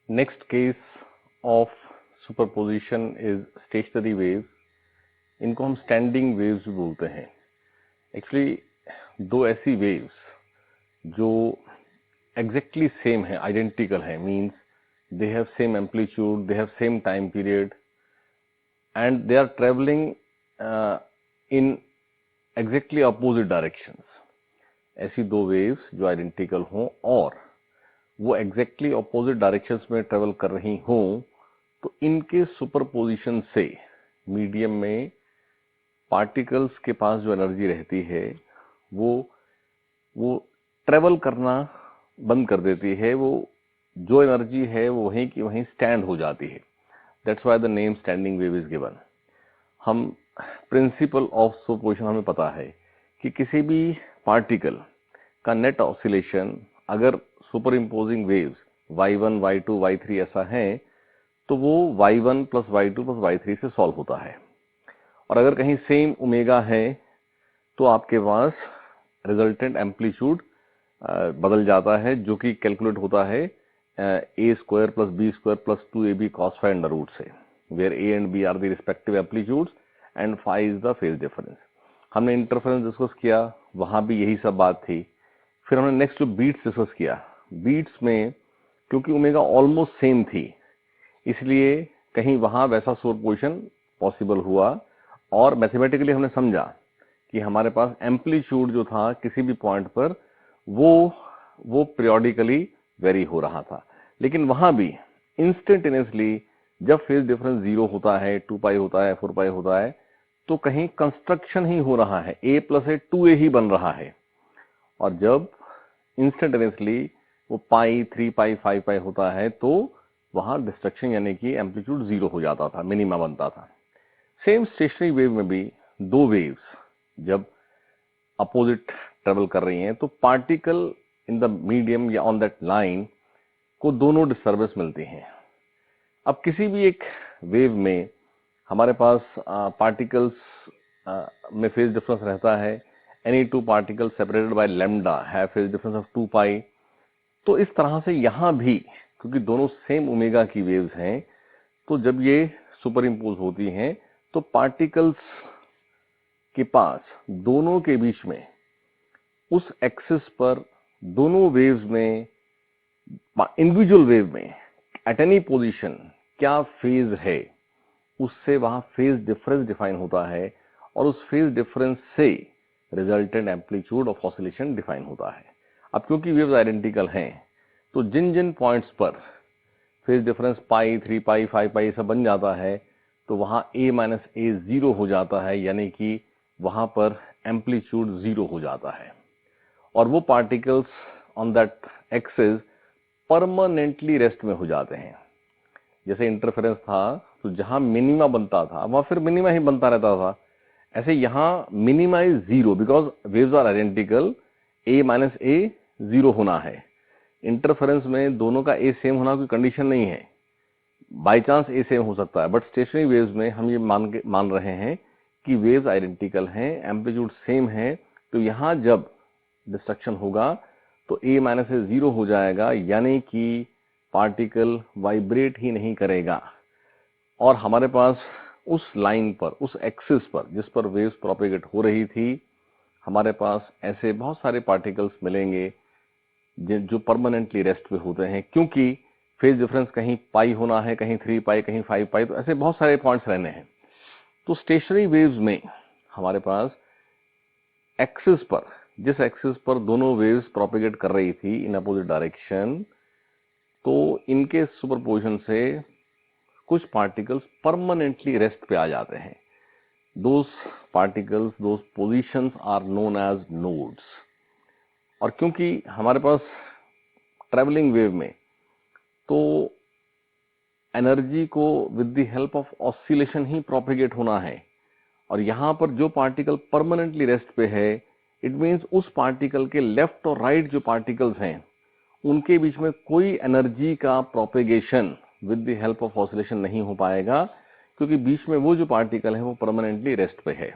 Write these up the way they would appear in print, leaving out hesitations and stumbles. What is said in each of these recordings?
Next case of superposition is stationary waves. इनको हम standing waves भी बोलते हैं। एक्चुअली दो ऐसी वेव्स जो एग्जैक्टली सेम है, आइडेंटिकल है, means they have same amplitude, they have same time period and they are travelling in exactly opposite directions. ऐसी दो वेव्स जो आइडेंटिकल हों और वो एग्जैक्टली अपोजिट डायरेक्शंस में ट्रेवल कर रही हों, तो इनके सुपरपोजिशन से मीडियम में पार्टिकल्स के पास जो एनर्जी रहती है वो ट्रेवल करना बंद कर देती है। वो जो एनर्जी है वो वहीं की वहीं स्टैंड हो जाती है। That's why the name standing wave is given. हम प्रिंसिपल ऑफ सुपरपोजिशन हमें पता है कि किसी भी पार्टिकल का नेट ऑसिलेशन अगर superimposing waves y1, y2, y3 ऐसा है तो वो y1 plus y2 plus y3 से सॉल्व होता है। और अगर कहीं सेम ओमेगा है तो आपके पास रिजल्टेंट एम्पलीट्यूड बदल जाता है, जो कि कैलकुलेट होता है a square plus b square plus 2ab cos phi under root से, where a and b are the respective amplitudes and phi is the phase difference. हमने इंटरफेरेंस डिस्कस किया, वहां भी यही सब बात थी। फिर हमने नेक्स्ट जो बीट्स डिस्कस किया, बीट्स में क्योंकि ओमेगा ऑलमोस्ट सेम थी इसलिए कहीं वहां वैसा सुपरपोजिशन पॉसिबल हुआ और मैथमेटिकली हमने समझा कि हमारे पास एम्पलीट्यूड जो था किसी भी पॉइंट पर वो पीरियोडिकली वेरी हो रहा था। लेकिन वहां भी इंस्टेंटेनियसली जब फेज डिफरेंस 0 होता है, 2 पाई होता है, 4 पाई होता है, तो कहीं कंस्ट्रक्शन ही हो रहा है, a प्लस ए 2a ही बन रहा है। और जब इंस्टेंटेनियसली वो पाई, 3 पाई, 5 पाई होता है तो वहां डिस्ट्रक्शन यानी कि एम्पलीट्यूड 0 हो जाता था, मिनिमा बनता था। सेम स्टेशनरी वेव में भी दो वेव्स जब अपोजिट ट्रेवल कर रही हैं तो पार्टिकल इन द मीडियम या ऑन दैट लाइन को दोनों डिस्टर्बेंस मिलती हैं। अब किसी भी एक वेव में हमारे पास पार्टिकल्स में फेज डिफरेंस रहता है। Any two particles separated by lambda have phase difference of 2 पाई। तो इस तरह से यहां भी क्योंकि दोनों सेम ओमेगा की वेव्स हैं, तो जब ये सुपर इम्पोज होती हैं तो पार्टिकल्स के पास दोनों के बीच में उस एक्सिस पर दोनों वेव्स में इंडिविजुअल वेव में एट एनी पोजीशन क्या फेज है, उससे वहां फेज डिफरेंस डिफाइन होता है और उस फेज डिफरेंस से resultant amplitude of oscillation define होता है। अब क्योंकि वेव्स आइडेंटिकल हैं तो जिन जिन पॉइंट्स पर फेज डिफरेंस पाई, 3 पाई, 5 पाई सब बन जाता है तो वहां a माइनस ए 0 हो जाता है, यानी कि वहां पर एम्पलीट्यूड 0 हो जाता है और वो particles on that axis permanently rest में हो जाते हैं। जैसे इंटरफेरेंस था तो जहां मिनिमा बनता था वहां फिर मिनिमा ही बनता रहता था, ऐसे यहां minima is 0 because waves are identical. a minus A 0 होना है। इंटरफेरेंस में दोनों का a सेम होना कोई कंडीशन नहीं है, बाई चांस a सेम हो सकता है, बट स्टेशनरी वेव्स में हम ये मान रहे हैं कि वेव्स आइडेंटिकल हैं, एम्पलीट्यूड सेम है, तो यहां जब डिस्ट्रक्शन होगा तो a माइनस ए 0 हो जाएगा, यानी कि पार्टिकल वाइब्रेट ही नहीं करेगा और हमारे पास उस लाइन पर, उस एक्सिस पर जिस पर वेव्स प्रोपेगेट हो रही थी, हमारे पास ऐसे बहुत सारे पार्टिकल्स मिलेंगे जो परमानेंटली रेस्ट पे होते हैं, क्योंकि फेज डिफरेंस कहीं पाई होना है, कहीं 3 पाई, कहीं 5 पाई, तो ऐसे बहुत सारे पॉइंट्स रहने हैं। तो स्टेशनरी वेव्स में हमारे पास एक्सिस पर, जिस एक्सिस पर दोनों वेव्स प्रोपेगेट कर रही थी इन अपोजिट डायरेक्शन, तो इनके सुपरपोजिशन से कुछ पार्टिकल्स परमानेंटली रेस्ट पे आ जाते हैं। Those particles, those positions are known as nodes. और क्योंकि हमारे पास ट्रेवलिंग वेव में तो एनर्जी को with the help of oscillation he propagate होना है और यहां पर जो पार्टिकल परमानेंटली रेस्ट पे है, इट मीन्स उस पार्टिकल के लेफ्ट और राइट जो पार्टिकल्स हैं उनके बीच में कोई एनर्जी का propagation with the help of oscillation नहीं हो पाएगा, क्योंकि बीच में वो जो पार्टिकल है वो परमानेंटली रेस्ट पे है।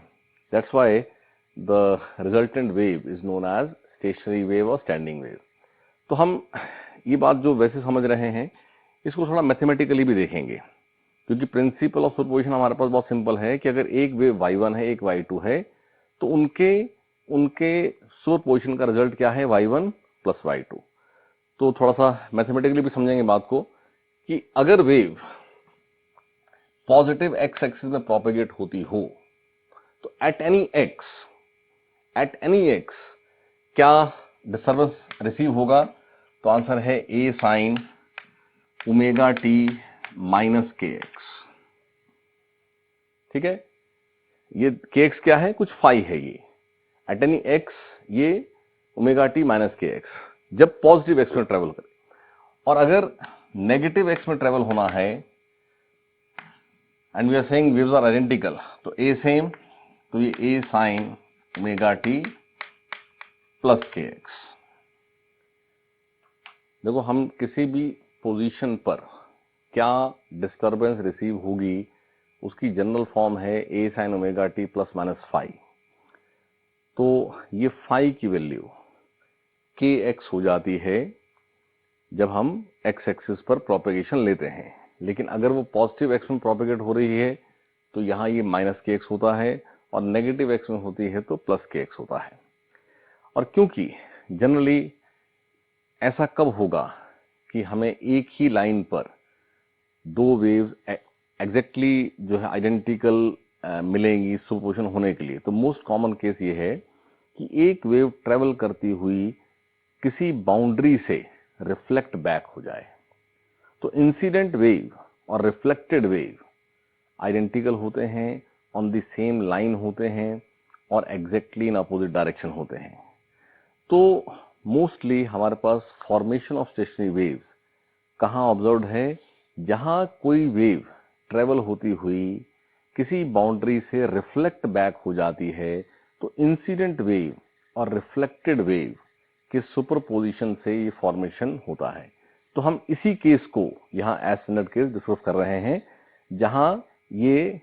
That's why the resultant wave is known as stationary wave और स्टैंडिंग वेव। तो हम ये बात जो वैसे समझ रहे हैं इसको थोड़ा मैथमेटिकली भी देखेंगे, क्योंकि प्रिंसिपल ऑफ सुपरपोजिशन हमारे पास बहुत सिंपल है कि अगर एक वेव y1 है एक y2 है तो उनके सुपरपोजिशन का रिजल्ट क्या है, y1 प्लस y2। तो थोड़ा सा मैथमेटिकली भी समझेंगे बात को कि अगर वेव पॉजिटिव एक्स एक्सिस में प्रोपेगेट होती हो तो एट एनी एक्स क्या डिस्टर्बेंस रिसीव होगा, तो आंसर है A sine omega T minus K X. ठीक है, ये के एक्स क्या है, कुछ फाई है, ये एट एनी एक्स ये omega T minus K X जब पॉजिटिव एक्स में ट्रेवल करे। और अगर नेगेटिव एक्स में ट्रेवल होना है and we are saying waves are identical, तो ए सेम, तो ये A sine omega T plus K X. देखो हम किसी भी पोजीशन पर क्या डिस्टर्बेंस रिसीव होगी उसकी जनरल फॉर्म है A sine omega T plus minus phi. तो ये फाई की वैल्यू के एक्स हो जाती है जब हम एक्स एक्सिस पर प्रोपेगेशन लेते हैं, लेकिन अगर वो पॉजिटिव एक्स में प्रोपेगेट हो रही है तो यहाँ ये माइनस के एक्स होता है, और नेगेटिव एक्स में होती है तो प्लस के एक्स होता है। और क्योंकि जनरली ऐसा कब होगा कि हमें एक ही लाइन पर दो वेव्स एग्जैक्टली जो है आइडेंटिकल मिलेंगी सुपरपोजिशन होने के लिए, तो मोस्ट कॉमन केस ये है कि एक वेव ट्रेवल करती हुई किसी बाउंड्री से रिफ्लेक्ट बैक हो जाए। तो इंसिडेंट वेव और रिफ्लेक्टेड वेव आइडेंटिकल होते हैं, ऑन द सेम लाइन होते हैं और एग्जैक्टली इन अपोजिट डायरेक्शन होते हैं। तो मोस्टली हमारे पास फॉर्मेशन ऑफ स्टेशनरी वेव्स कहाँ ऑब्जर्व्ड है, जहां कोई वेव ट्रेवल होती हुई किसी बाउंड्री से रिफ्लेक्ट बैक हो जाती है, तो इंसिडेंट वेव और रिफ्लेक्टेड वेव के सुपरपोजिशन से ये फॉर्मेशन होता है। तो हम इसी केस को यहाँ एज स्टैंडर्ड केस डिस्कस कर रहे हैं, जहां ये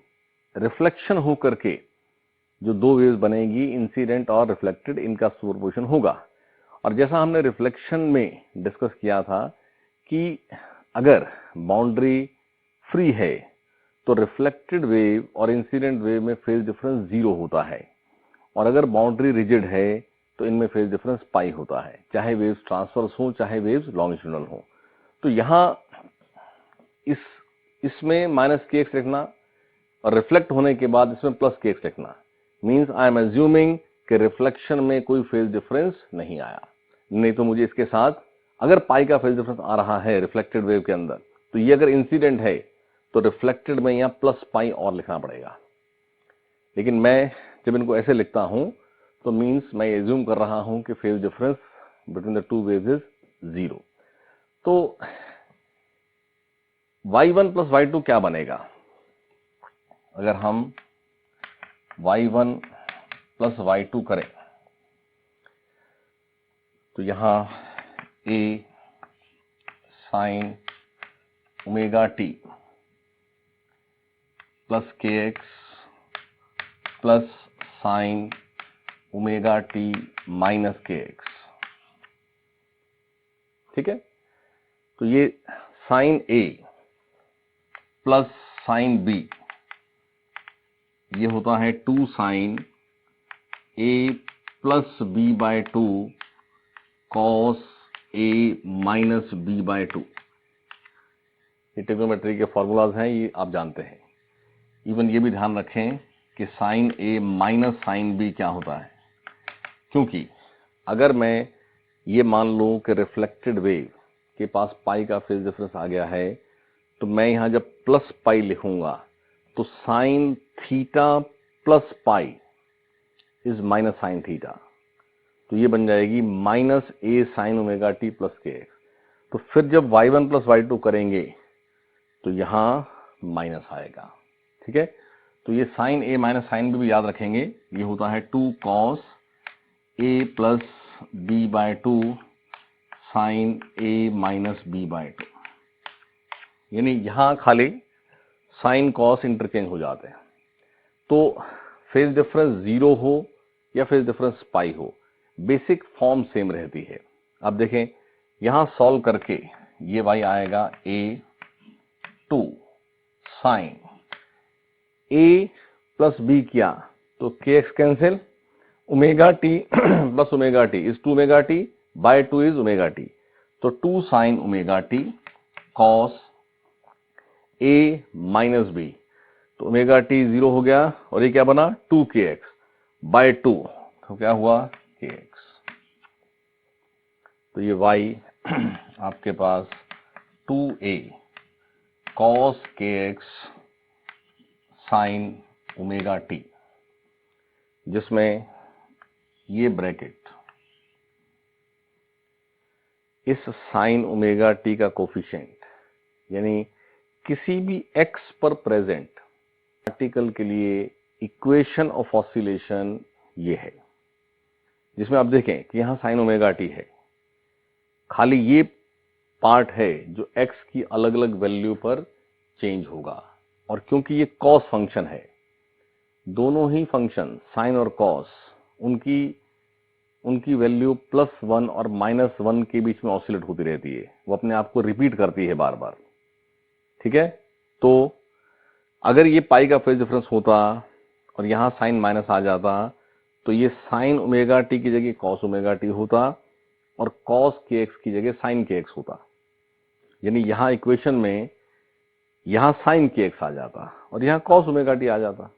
रिफ्लेक्शन होकर के जो दो वेव्स बनेगी इंसिडेंट और रिफ्लेक्टेड, इनका सुपरपोजिशन होगा। और जैसा हमने रिफ्लेक्शन में डिस्कस किया था कि अगर बाउंड्री फ्री है तो रिफ्लेक्टेड वेव और इंसिडेंट वेव में फेज डिफरेंस 0 होता है, और अगर बाउंड्री रिजिड है तो इनमें फेज डिफरेंस पाई होता है, चाहे वेव्स ट्रांसवर्स हो चाहे वेव्स लॉन्गिट्यूडनल हो। तो यहाँ इसमें माइनस के एक्स लिखना और रिफ्लेक्ट होने के बाद इसमें प्लस के एक्स लिखना मीन्स आई एम एज्यूमिंग कि रिफ्लेक्शन में कोई फेज डिफरेंस नहीं आया। नहीं तो मुझे इसके साथ अगर पाई का फेज डिफरेंस आ रहा है रिफ्लेक्टेड वेव के अंदर, तो ये अगर इंसिडेंट है तो रिफ्लेक्टेड में यहाँ प्लस पाई और लिखना पड़ेगा। लेकिन मैं जब इनको ऐसे लिखता हूं तो मीन्स मैं एज्यूम कर रहा हूं कि phase difference between the two waves is 0। तो y1 प्लस y2 क्या बनेगा, अगर हम y1 प्लस y2 करें तो यहां a sine omega T plus K X plus sine omega T minus K X. ठीक है, तो ये sine A plus sine B ये होता है 2 sine A plus B by 2 cos A minus B by 2। ये ट्रिग्नोमेट्री के फॉर्मूलाज हैं, ये आप जानते हैं। इवन ये भी ध्यान रखें कि साइन ए माइनस साइन बी क्या होता है, क्योंकि अगर मैं ये मान लूं कि रिफ्लेक्टेड वेव के पास पाई का फेज डिफरेंस आ गया है, तो मैं यहां जब प्लस पाई लिखूंगा तो sine theta plus pi is minus sine theta, तो ये बन जाएगी माइनस ए sine omega T plus K x. तो फिर जब y1 प्लस y2 करेंगे तो यहां माइनस आएगा। ठीक है, तो ये साइन ए माइनस साइन बी भी याद रखेंगे, ये होता है 2 cos A plus B by 2 sine A minus B by 2। यानी यहां खाली साइन कॉस इंटरचेंज हो जाते हैं। तो फेज डिफरेंस 0 हो या फेज डिफरेंस पाई हो, बेसिक फॉर्म सेम रहती है। अब देखें यहां सॉल्व करके ये y आएगा a 2 sine a plus b किया तो kx cancel, omega T plus omega T is 2 omega T by 2 is omega T, तो 2 sine omega T cos a minus b, तो ओमेगा टी 0 हो गया और ये क्या बना 2kx बाय 2, तो क्या हुआ kx। तो ये y आपके पास 2a cos kx sign omega T, जिसमें ये ब्रैकेट इस साइन ओमेगा टी का कोफिशिएंट यानी किसी भी x पर प्रेजेंट पार्टिकल के लिए इक्वेशन ऑफ ऑसिलेशन ये है, जिसमें आप देखें कि यहां साइन ओमेगा टी है, खाली ये पार्ट है जो x की अलग अलग वैल्यू पर चेंज होगा, और क्योंकि ये कॉस फंक्शन है, दोनों ही फंक्शन साइन और कॉस उनकी वैल्यू +1 और -1 के बीच में ऑसिलेट होती रहती है, वो अपने आप को रिपीट करती है बार बार, ठीक है। तो अगर ये पाई का फेज डिफरेंस होता और यहां साइन माइनस आ जाता तो ये साइन ओमेगा टी की जगह कॉस ओमेगा टी होता और कॉस के एक्स की जगह साइन के एक्स होता, यानी यहां इक्वेशन में यहां साइन के एक्स आ जाता और यहां कॉस ओमेगा टी आ जाता,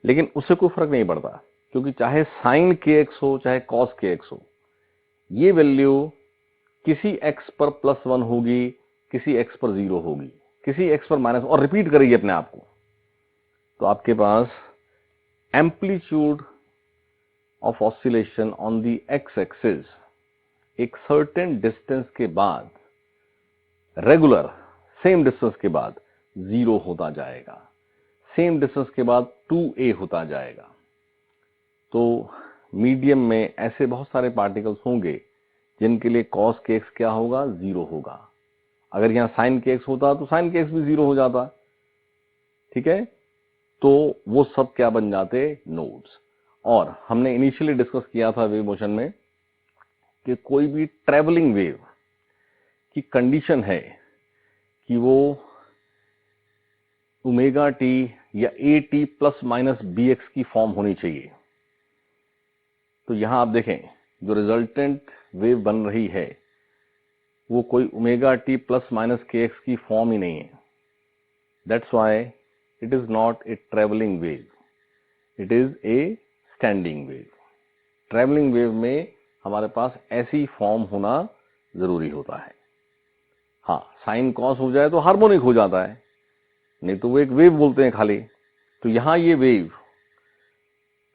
लेकिन उससे कोई फर्क नहीं पड़ता, क्योंकि चाहे साइन के एक्स हो चाहे कॉस के एक्स हो, ये वैल्यू किसी एक्स पर +1 होगी, किसी एक्स पर 0 होगी, किसी एक्स पर माइनस, और रिपीट करेगी अपने आप को। तो आपके पास amplitude of oscillation on the X axis एक सर्टेन डिस्टेंस के बाद, रेगुलर सेम डिस्टेंस के बाद 0 होता जाएगा, सेम डिस्टेंस के बाद 2a होता जाएगा। तो मीडियम में ऐसे बहुत सारे पार्टिकल्स होंगे जिनके लिए कॉस के एक्स क्या होगा 0 होगा, अगर यहां साइन के एक्स होता तो साइन के एक्स भी 0 हो जाता, ठीक है। तो वो सब क्या बन जाते नोड्स। और हमने इनिशियली डिस्कस किया था वेव मोशन में कि कोई भी ट्रेवलिंग वेव की कंडीशन है कि वो ओमेगा टी या A T plus minus B X की फॉर्म होनी चाहिए। तो यहां आप देखें जो रिजल्टेंट वेव बन रही है वो कोई omega T plus minus K x की फॉर्म ही नहीं है। That's why it is not a travelling wave, it is a standing wave. Travelling wave में हमारे पास ऐसी फॉर्म होना जरूरी होता है। हाँ, साइन कॉस हो जाए तो हार्मोनिक हो जाता है, नहीं तो वो एक वेव बोलते हैं खाली। तो यहां ये वेव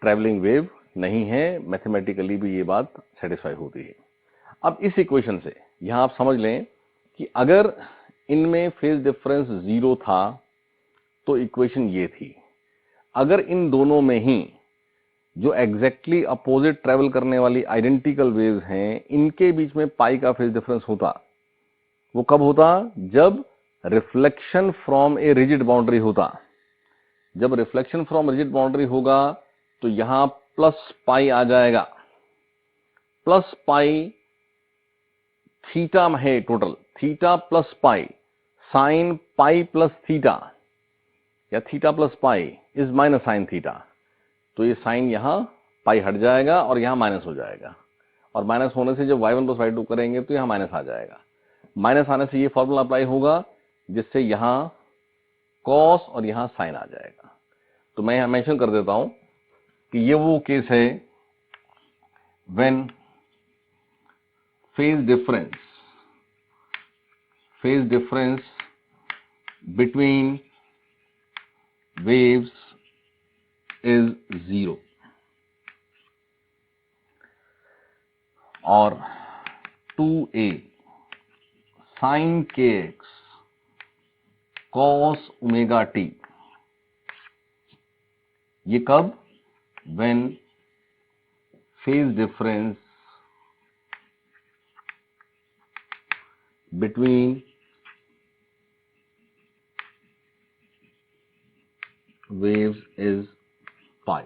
ट्रेवलिंग वेव नहीं है, मैथमेटिकली भी ये बात सेटिस्फाई होती है। अब इस इक्वेशन से यहां आप समझ लें कि अगर इनमें फेज डिफरेंस 0 था तो इक्वेशन ये थी। अगर इन दोनों में ही जो एग्जैक्टली अपोजिट ट्रेवल करने वाली आइडेंटिकल वेव्स हैं, इनके बीच में पाई का फेज डिफरेंस होता, वो कब होता? जब reflection from a rigid boundary होता। जब रिफ्लेक्शन फ्रॉम रिजिड बाउंड्री होगा तो यहां प्लस पाई आ जाएगा, प्लस पाई थीटा में है total, theta plus pi, sine pi plus theta या theta plus pi is minus sine theta. तो ये साइन यहां पाई हट जाएगा और यहां माइनस हो जाएगा, और माइनस होने से जब y1 प्लस y2 करेंगे तो यहां माइनस आ जाएगा। माइनस आने से ये फॉर्मूला अप्लाई होगा जिससे यहां कॉस और यहां साइन आ जाएगा। तो मैं यहां मेंशन कर देता हूं कि ये वो केस है when phase difference between waves is 0 और 2a sin kx cos omega t, ये कब? when phase difference between waves is pi।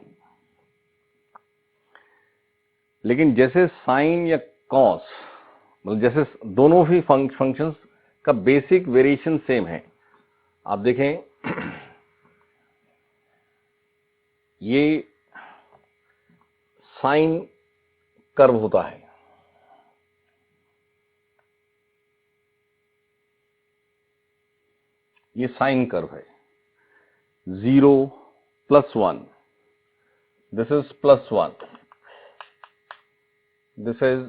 लेकिन जैसे साइन या कॉस, मतलब जैसे दोनों ही फंक्शंस का बेसिक वेरिएशन सेम है, आप देखें ये साइन कर्व होता है, ये साइन कर्व है, 0 + 1, this is +1, this is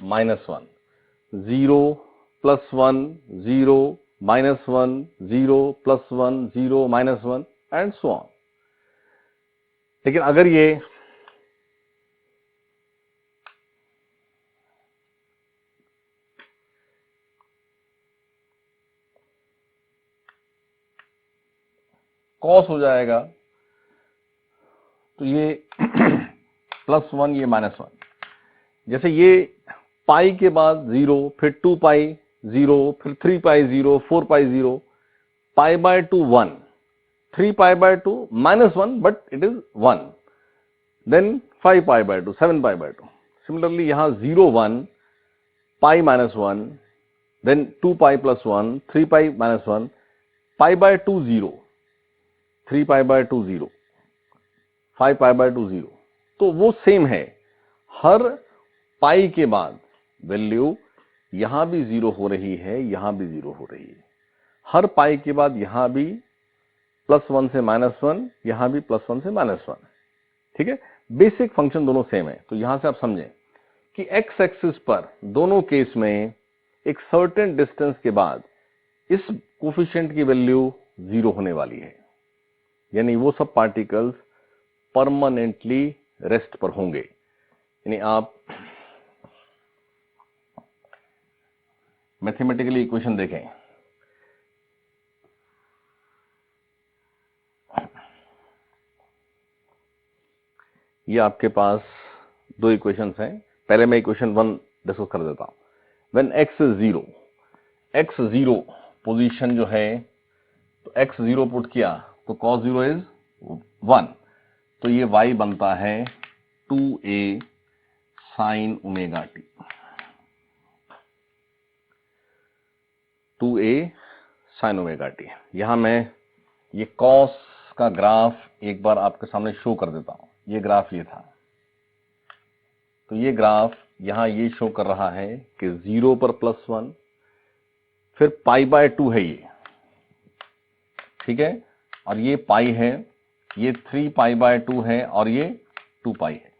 -1, 0 + 1, 0 -1, 0 + 1, 0 -1 and so on. लेकिन अगर ये कॉस हो जाएगा तो ये +1, ये -1, जैसे ये पाई के बाद 0, फिर 2 पाई 0, फिर 3 पाई 0, 4 पाई 0, π/2 1, 3 π/2 -1, but it is 1, then 5 π/2, 7 π/2. Similarly यहाँ 0 1, pi -1, then 2 pi + 1, 3 pi -1, π/2 0, 3 π/2 0, 5 π/2 0। तो वो सेम है, हर पाई के बाद वैल्यू यहां भी 0 हो रही है, यहां भी 0 हो रही है, हर पाई के बाद यहां भी +1 से -1, यहां भी +1 से -1। ठीक है, बेसिक फंक्शन दोनों सेम है। तो यहां से आप समझें कि x एक्सिस पर दोनों केस में एक सर्टेन डिस्टेंस के बाद इस कोफिशिएंट की वैल्यू 0 होने वाली है, यानी वो सब पार्टिकल्स परमानेंटली रेस्ट पर होंगे। यानी आप मैथमेटिकली इक्वेशन देखें, ये आपके पास दो इक्वेशंस हैं। पहले मैं इक्वेशन 1 डिस्कस कर देता हूं। When x is 0, x 0 position जो है, तो x 0 पुट किया तो cos 0 इज 1, तो ये y बनता है 2a sin ωt, 2a sin ωt। यहां मैं ये cos का ग्राफ एक बार आपके सामने शो कर देता हूं। ये ग्राफ ये था, तो ये ग्राफ यहां ये शो कर रहा है कि 0 पर +1, फिर π/2 है ये, ठीक है, और ये पाई है, ये 3 π/2 है और ये 2 पाई है।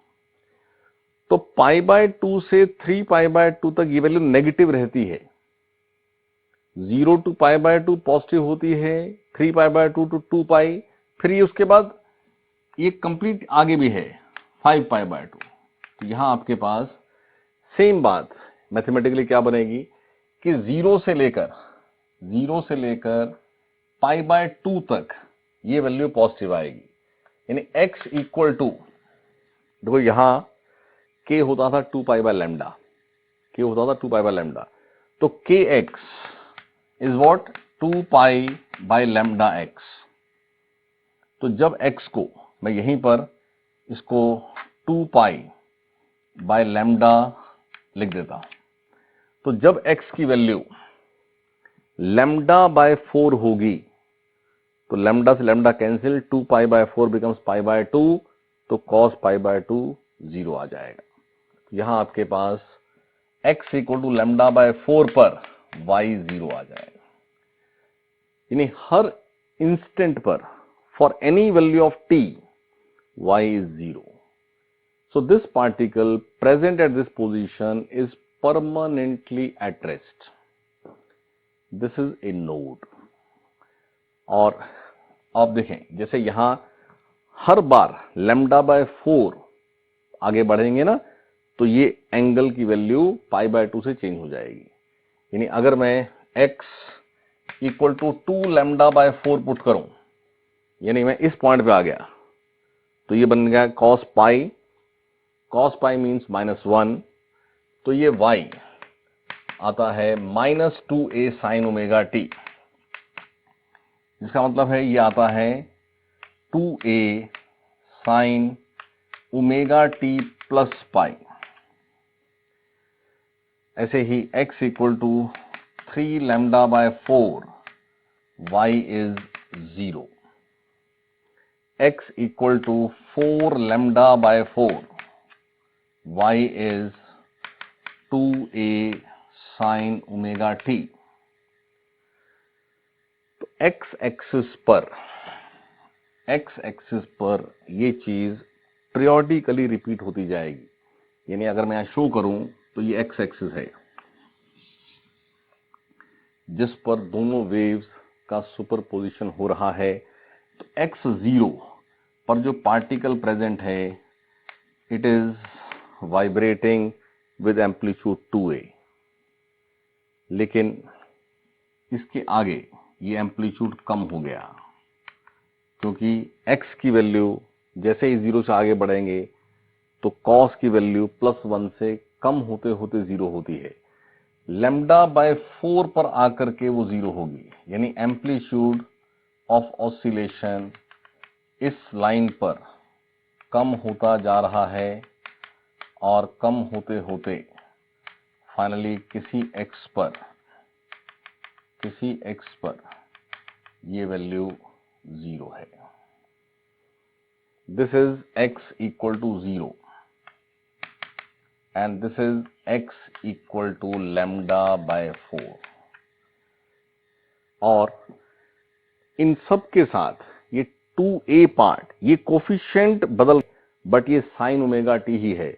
तो π/2 से 3 π/2 तक ये वैल्यू नेगेटिव रहती है, 0 to π/2 पॉजिटिव होती है, 3 π/2 to 2 पाई, फिर ये उसके बाद ये कंप्लीट आगे भी है 5 π/2। तो यहां आपके पास सेम बात मैथमेटिकली क्या बनेगी कि 0 से लेकर π/2 तक ये वैल्यू पॉजिटिव आएगी, यानी x इक्वल टू, देखो यहां k होता था 2 π/λ, k होता था 2 π/λ, तो kx इज व्हाट 2 π/λx। तो जब x को मैं यहीं पर इसको 2 π/λ लिख देता हूं, तो जब x की वैल्यू λ/4 होगी, तो लैम्डा से लैम्डा कैंसिल, 2 π/4 बिकम्स π/2, तो cos π/2 0 आ जाएगा। यहां आपके पास x इक्वल टू λ/4 पर y 0 आ जाएगा, यानी हर इंस्टेंट पर for any value of t y is 0. So this particle present at this position is permanently at rest. This is a node. और आप देखें जैसे यहां हर बार λ/4 आगे बढ़ेंगे ना, तो ये एंगल की वैल्यू π/2 से चेंज हो जाएगी। यानी अगर मैं x इक्वल टू 2 λ/4 पुट करूं, यानी मैं इस पॉइंट पे आ गया, तो ये बन गया cos π मीन्स -1, तो ये y आता है -2a sin ωt, जिसका मतलब है ये आता है 2a sin ωt plus pi. ऐसे ही x equal to 3 λ/4 y is 0. x equal to 4 lambda by 4, y is 2a sin omega t. तो x एक्सिस पर ये चीज periodically रिपीट होती जाएगी। यानी अगर मैं यहां शो करूं तो ये x एक्सिस है जिस पर दोनों वेव्स का सुपरपोजिशन हो रहा है। तो x0 पर जो पार्टिकल प्रेजेंट है it is vibrating with amplitude 2a, लेकिन इसके आगे ये एम्पलीट्यूड कम हो गया क्योंकि x की वैल्यू जैसे ही 0 से आगे बढ़ेंगे तो cos की वैल्यू +1 से कम होते होते 0 होती है। लैम्डा बाय 4 पर आकर के वो 0 होगी। यानी एम्पलीट्यूड ऑफ ऑसिलेशन इस लाइन पर कम होता जा रहा है और कम होते होते फाइनली किसी x पर ये वैल्यू 0 है। This is x equal to 0 and this is x equal to lambda by 4। और इन सब के साथ ये 2a पार्ट ये कोफिशिएंट बदल बट ये साइन ओमेगा टी ही है।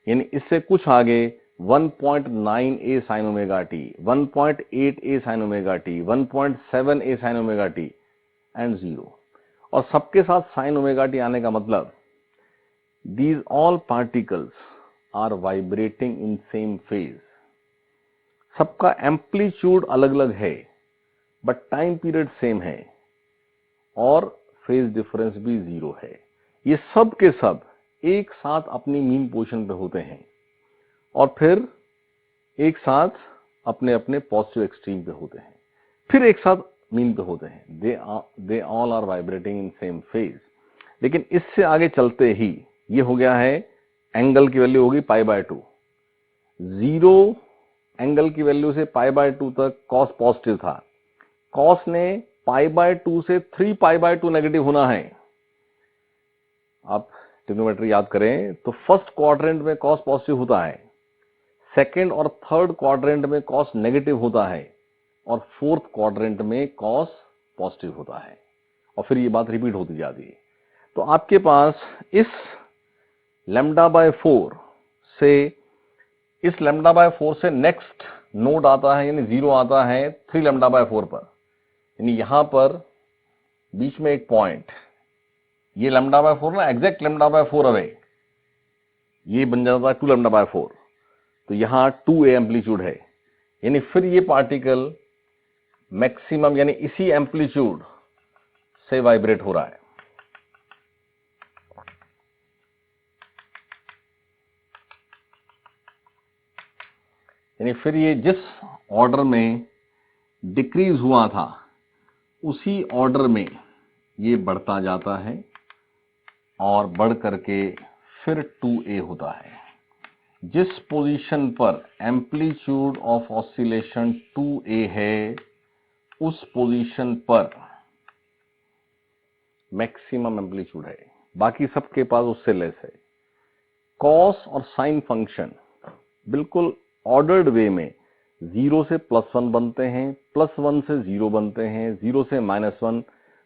यानी इससे कुछ आगे 1.9a sign omega T, 1.8a sign omega T, 1.7a sign omega T and 0। और सबके साथ साइन ओमेगा टी आने का मतलब these all particles are vibrating in same phase। सबका एम्पलीट्यूड अलग अलग है बट टाइम पीरियड सेम है और फेज डिफरेंस भी 0 है। ये सब के सब एक साथ अपनी मीन पोजीशन पे होते हैं और फिर एक साथ अपने अपने पॉजिटिव एक्सट्रीम पे होते हैं, फिर एक साथ मीन पे होते हैं। They all are vibrating in same phase. लेकिन इससे आगे चलते ही ये हो गया है एंगल की वैल्यू होगी π/2। 0 एंगल की वैल्यू से π/2 तक cos पॉजिटिव था। cos ने π/2 से 3π/2 नेगेटिव होना है। आप ट्रिग्नोमेट्री याद करें तो फर्स्ट क्वाड्रेंट में cos पॉजिटिव होता है, सेकंड और थर्ड क्वाड्रेंट में cos नेगेटिव होता है और फोर्थ क्वाड्रेंट में cos पॉजिटिव होता है और फिर ये बात रिपीट होती जाती है। तो आपके पास इस लैम्डा बाय 4 से नेक्स्ट नोड आता है यानी 0 आता है 3 लैम्डा बाय 4 पर। यानी यहां पर बीच में एक पॉइंट, ये लैम्डा बाय 4 ना एग्जैक्ट लैम्डा बाय 4 अवे, ये बन जाता है 2 लैम्डा बाय 4। तो यहां 2a एम्पलीट्यूड है। यानी फिर ये पार्टिकल मैक्सिमम यानी इसी एम्पलीट्यूड से वाइब्रेट हो रहा है। यानी फिर ये जिस ऑर्डर में डिक्रीज हुआ था उसी ऑर्डर में ये बढ़ता जाता है और बढ़ करके फिर 2a होता है। जिस पोजीशन पर एम्पलीट्यूड ऑफ ऑसिलेशन 2a है उस पोजीशन पर मैक्सिमम एम्पलीट्यूड है, बाकी सबके पास उससे लेस है। कॉस और साइन फंक्शन बिल्कुल ऑर्डर्ड वे में 0 से +1 बनते हैं, +1 से 0 बनते हैं, 0 से -1।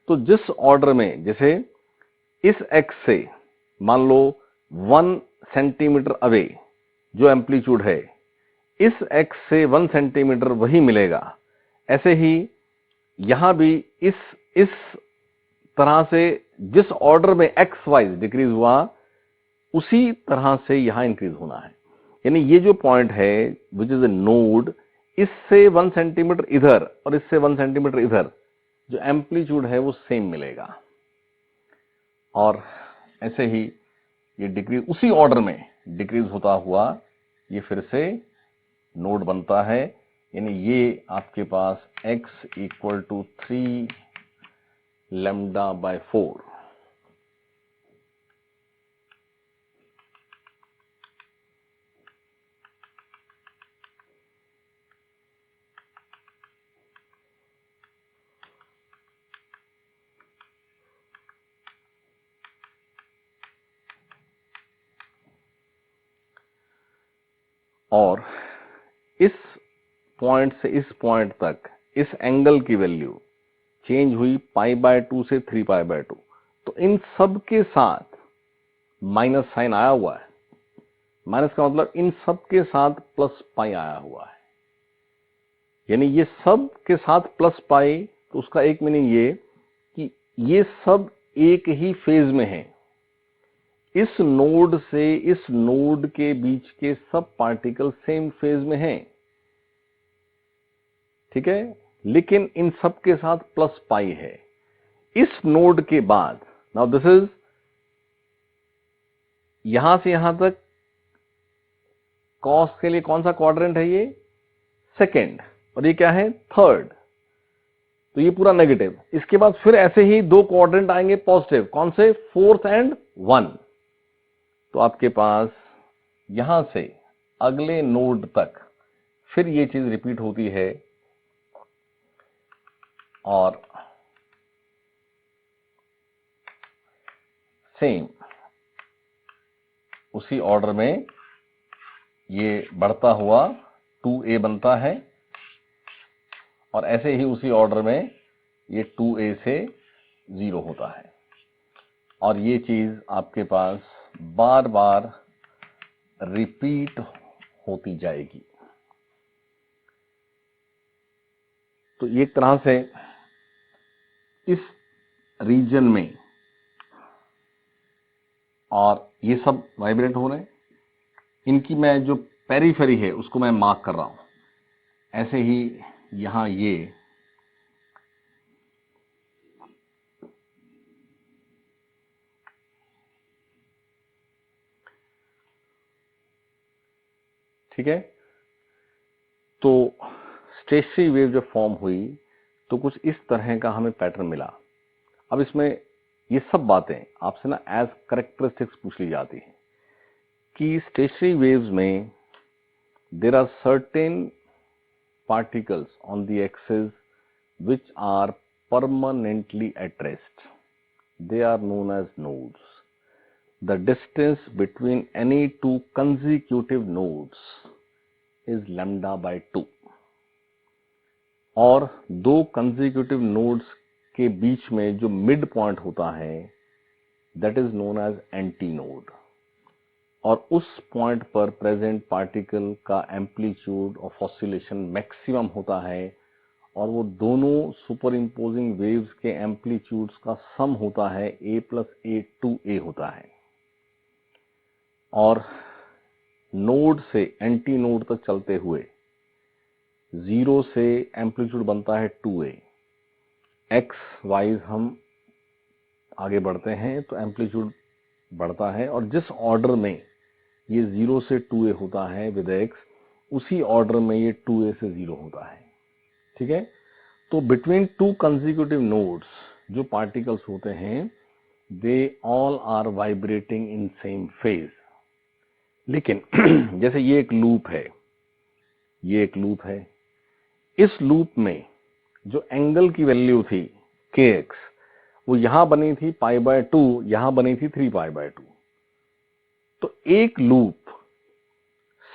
तो जिस ऑर्डर में जैसे इस x से मान लो 1 सेंटीमीटर अवे जो एम्पलीट्यूड है, इस x से 1 सेंटीमीटर वही मिलेगा। ऐसे ही यहां भी इस तरह से जिस ऑर्डर में x वाइज डिक्रीज हुआ उसी तरह से यहां इंक्रीज होना है। यानी ये जो पॉइंट है विच इज ए नोड, इससे 1 सेंटीमीटर इधर और इससे 1 सेंटीमीटर इधर जो एम्पलीट्यूड है वो सेम मिलेगा। और ऐसे ही ये डिक्रीज उसी ऑर्डर में डिक्रीज होता हुआ ये फिर से नोड बनता है। यानी ये आपके पास x equal to 3 lambda by 4। और इस पॉइंट से इस पॉइंट तक इस एंगल की वैल्यू चेंज हुई π/2 से 3π/2, तो इन सब के साथ माइनस साइन आया हुआ है। माइनस का मतलब इन सब के साथ प्लस पाई आया हुआ है, यानी ये सब के साथ प्लस पाई, तो उसका एक मीनिंग ये कि ये सब एक ही फेज में है। इस नोड से इस नोड के बीच के सब पार्टिकल सेम फेज में हैं, ठीक है, लेकिन इन सब के साथ प्लस पाई है। इस नोड के बाद नाउ दिस इज यहां से यहां तक कॉस के लिए कौन सा क्वाड्रेंट है, ये सेकेंड, और ये क्या है, थर्ड, तो ये पूरा नेगेटिव। इसके बाद फिर ऐसे ही दो क्वाड्रेंट आएंगे पॉजिटिव, कौन से, फोर्थ एंड 1। तो आपके पास यहां से अगले नोड तक फिर ये चीज रिपीट होती है और सेम उसी ऑर्डर में ये बढ़ता हुआ 2a बनता है, और ऐसे ही उसी ऑर्डर में ये 2a से 0 होता है, और ये चीज आपके पास बार बार रिपीट होती जाएगी। तो एक तरह से इस रीजन में, और ये सब वाइब्रेट हो रहे हैं, इनकी मैं जो पेरीफेरी है उसको मैं मार्क कर रहा हूं। ऐसे ही यहां ये ठीक है, तो स्टेशनरी वेव जब फॉर्म हुई तो कुछ इस तरह का हमें पैटर्न मिला। अब इसमें ये सब बातें आपसे ना एज करेक्टरिस्टिक्स पूछ ली जाती हैं कि स्टेशनरी वेव्स में there are certain particles on the axis which are permanently at rest. They are known as nodes. The distance between any two consecutive nodes is lambda by 2. और दो consecutive nodes के बीच में जो mid point होता है that is known as antinode. और उस point पर प्रेजेंट पार्टिकल का एम्पलीट्यूड ऑफ ऑसिलेशन मैक्सिमम होता है, और वो दोनों सुपर इम्पोजिंग वेव्स के एम्पलीट्यूड्स का सम होता है, a + a 2a होता है। और नोड से एंटी नोड तक चलते हुए 0 से एम्पलीट्यूड बनता है 2a। एक्स वाइज हम आगे बढ़ते हैं तो एम्पलीट्यूड बढ़ता है, और जिस ऑर्डर में ये 0 से 2a होता है विद x, उसी ऑर्डर में ये 2a से 0 होता है, ठीक है। तो बिटवीन टू कंसेक्यूटिव नोड्स जो पार्टिकल्स होते हैं they all are vibrating in same phase. लेकिन जैसे ये एक लूप है, ये एक लूप है, इस लूप में जो एंगल की वैल्यू थी kx, वो यहां बनी थी π/2, यहां बनी थी 3π/2। तो एक लूप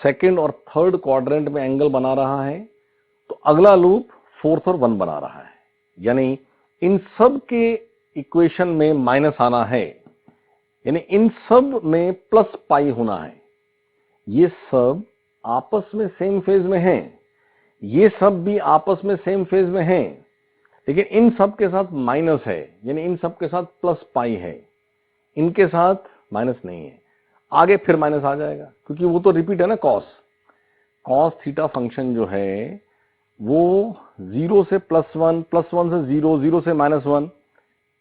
सेकंड और थर्ड क्वाड्रेंट में एंगल बना रहा है, तो अगला लूप फोर्थ और 1 बना रहा है, यानी इन सब के इक्वेशन में माइनस आना है, यानी इन सब में प्लस पाई होना है। ये सब आपस में सेम फेज में हैं, ये सब भी आपस में सेम फेज में हैं, लेकिन इन सब के साथ माइनस है, यानी इन सब के साथ प्लस पाई है, इनके साथ माइनस नहीं है। आगे फिर माइनस आ जाएगा, क्योंकि वो तो रिपीट है ना, कॉस थीटा फंक्शन जो है वो 0 से +1, +1 से 0, 0 से -1